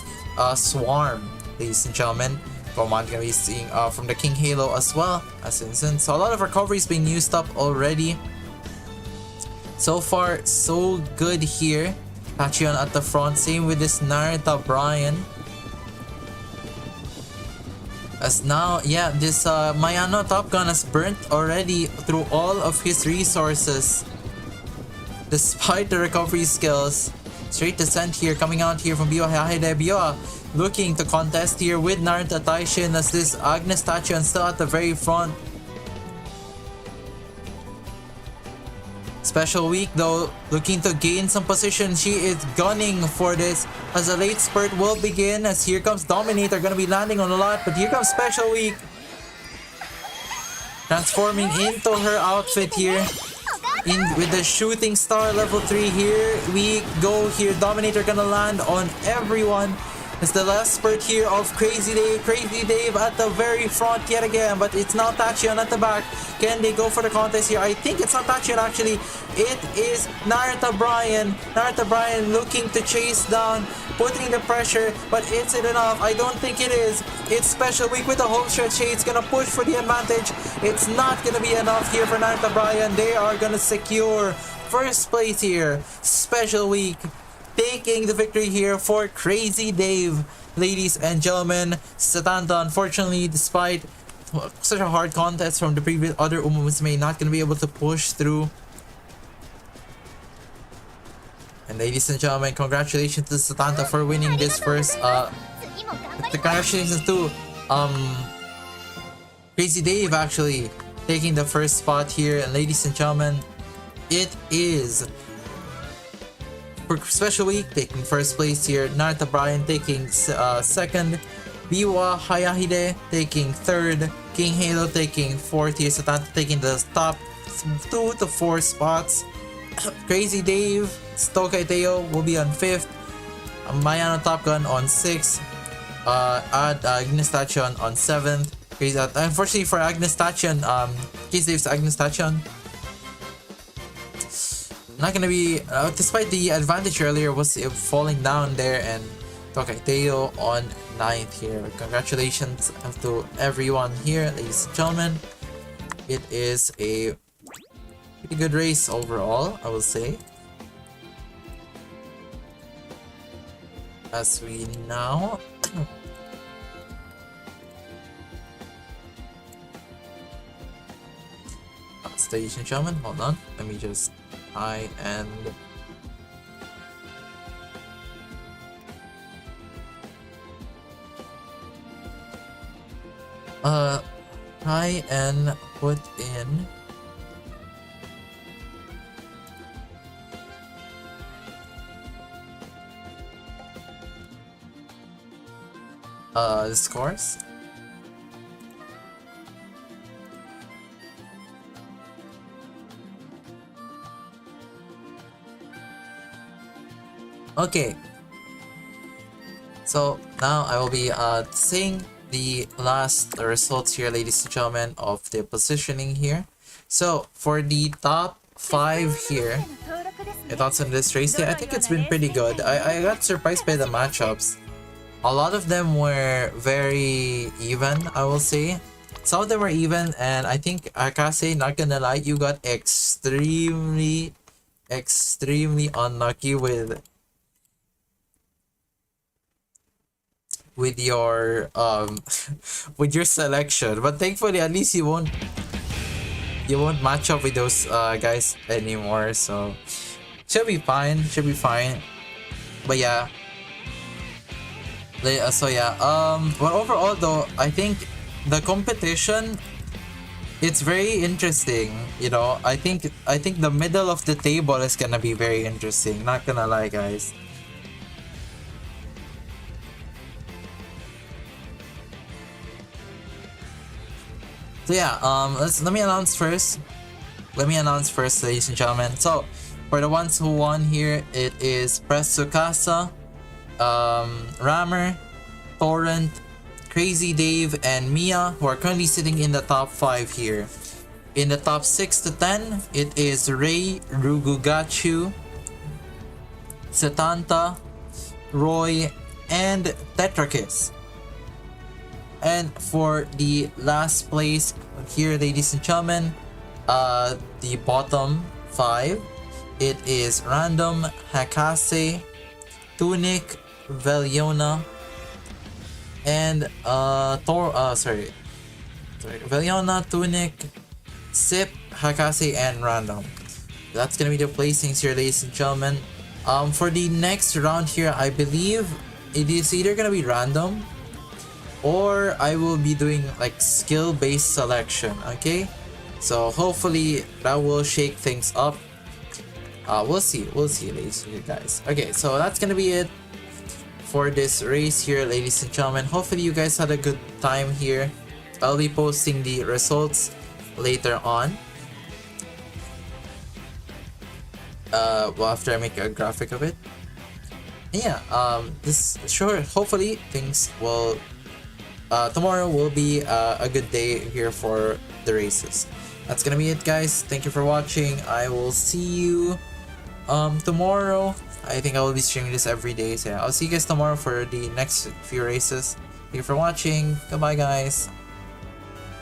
swarm, ladies and gentlemen. Gourmand gonna be seeing from the King Halo as well as Vincent. So a lot of recoveries being used up already. So far, so good here. Tachion at the front, same with this Narita Bryan. As now, yeah, this Mayano Top Gun has burnt already through all of his resources. Despite the recovery skills. Straight descent here, coming out here from Biwa Hayahide. Biwa looking to contest here with Naruto Taishin, as this Agnes Tachion still at the very front. Special week though, looking to gain some position. She is gunning for this as a late spurt will begin, as here comes Dominator, gonna be landing on a lot, but here comes Special week. Transforming into her outfit here. In with the shooting star level 3 here. We go here. Dominator gonna land on everyone. It's the last spurt here of Crazy Dave. Crazy Dave at the very front yet again, but it's now Tachion at the back. Can they go for the contest here? I think it's not Tachion actually. It is Naruto Brian. Naruto Brian looking to chase down, putting the pressure, but is it enough? I don't think it is. It's Special Week with the home stretch. It's gonna push for the advantage. It's not gonna be enough here for Naruto Brian. They are gonna secure first place here. Special Week taking the victory here for Crazy Dave. Ladies and gentlemen, Satanta, unfortunately, despite such a hard contest from the previous other Umamusume, not gonna be able to push through. And ladies and gentlemen, congratulations to Satanta for winning this first congratulations to Crazy Dave actually taking the first spot here. And ladies and gentlemen, it is for Special Week taking first place here, Naruto Brian taking second, Biwa Hayahide taking third, King Halo taking fourth here, Satanta taking the top 2 to 4 spots. Crazy Dave, Stokai Teo will be on 5th, Mayano Top Gun on 6th, Agnes Tachion on 7th. Unfortunately for Agnes Tachion, Crazy Dave's Agnes Tachion not gonna be, despite the advantage earlier, was falling down there, and Tokateo on 9th here. Congratulations to everyone here, ladies and gentlemen. It is a pretty good race overall, I will say. As we now ladies and gentlemen, hold on, let me just try and try and put in the scores. Okay, so now I will be saying the last results here, ladies and gentlemen, of the positioning here. So for the top 5 here, my thoughts on this race, yeah, I think it's been pretty good. I got surprised by the matchups. A lot of them were very even, I will say. Some of them were even, and I think Akase, not gonna lie, you got extremely unlucky with your with your selection, but thankfully at least you won't match up with those guys anymore, so should be fine. But yeah, but overall though, I think the competition, it's very interesting, you know. I think the middle of the table is gonna be very interesting, not gonna lie, guys. So yeah, let me announce first, ladies and gentlemen. So for the ones who won here, it is Press Tsukasa, Rammer, Torrent, Crazy Dave, and Mia, who are currently sitting in the top 5 here. In the top 6 to 10, it is Ray, Rugugachu, Setanta, Roy, and Tetrakis. And for the last place here, ladies and gentlemen, the bottom 5, it is Random, Hakase, Tunic, Veliona, and Veliona, Tunic, Sip, Hakase, and Random. That's gonna be the placings here, ladies and gentlemen. For the next round here, I believe it is either gonna be random or I will be doing like skill-based selection, okay? So hopefully that will shake things up. We'll see, ladies and guys. Okay, so that's gonna be it for this race here, ladies and gentlemen. Hopefully you guys had a good time here. I'll be posting the results later on. Well, after I make a graphic of it. And yeah, hopefully things will tomorrow will be a good day here for the races. That's gonna be it, guys. Thank you for watching. I will see you tomorrow. I think I will be streaming this every day, so yeah, I'll see you guys tomorrow for the next few races. Thank you for watching. Goodbye, guys.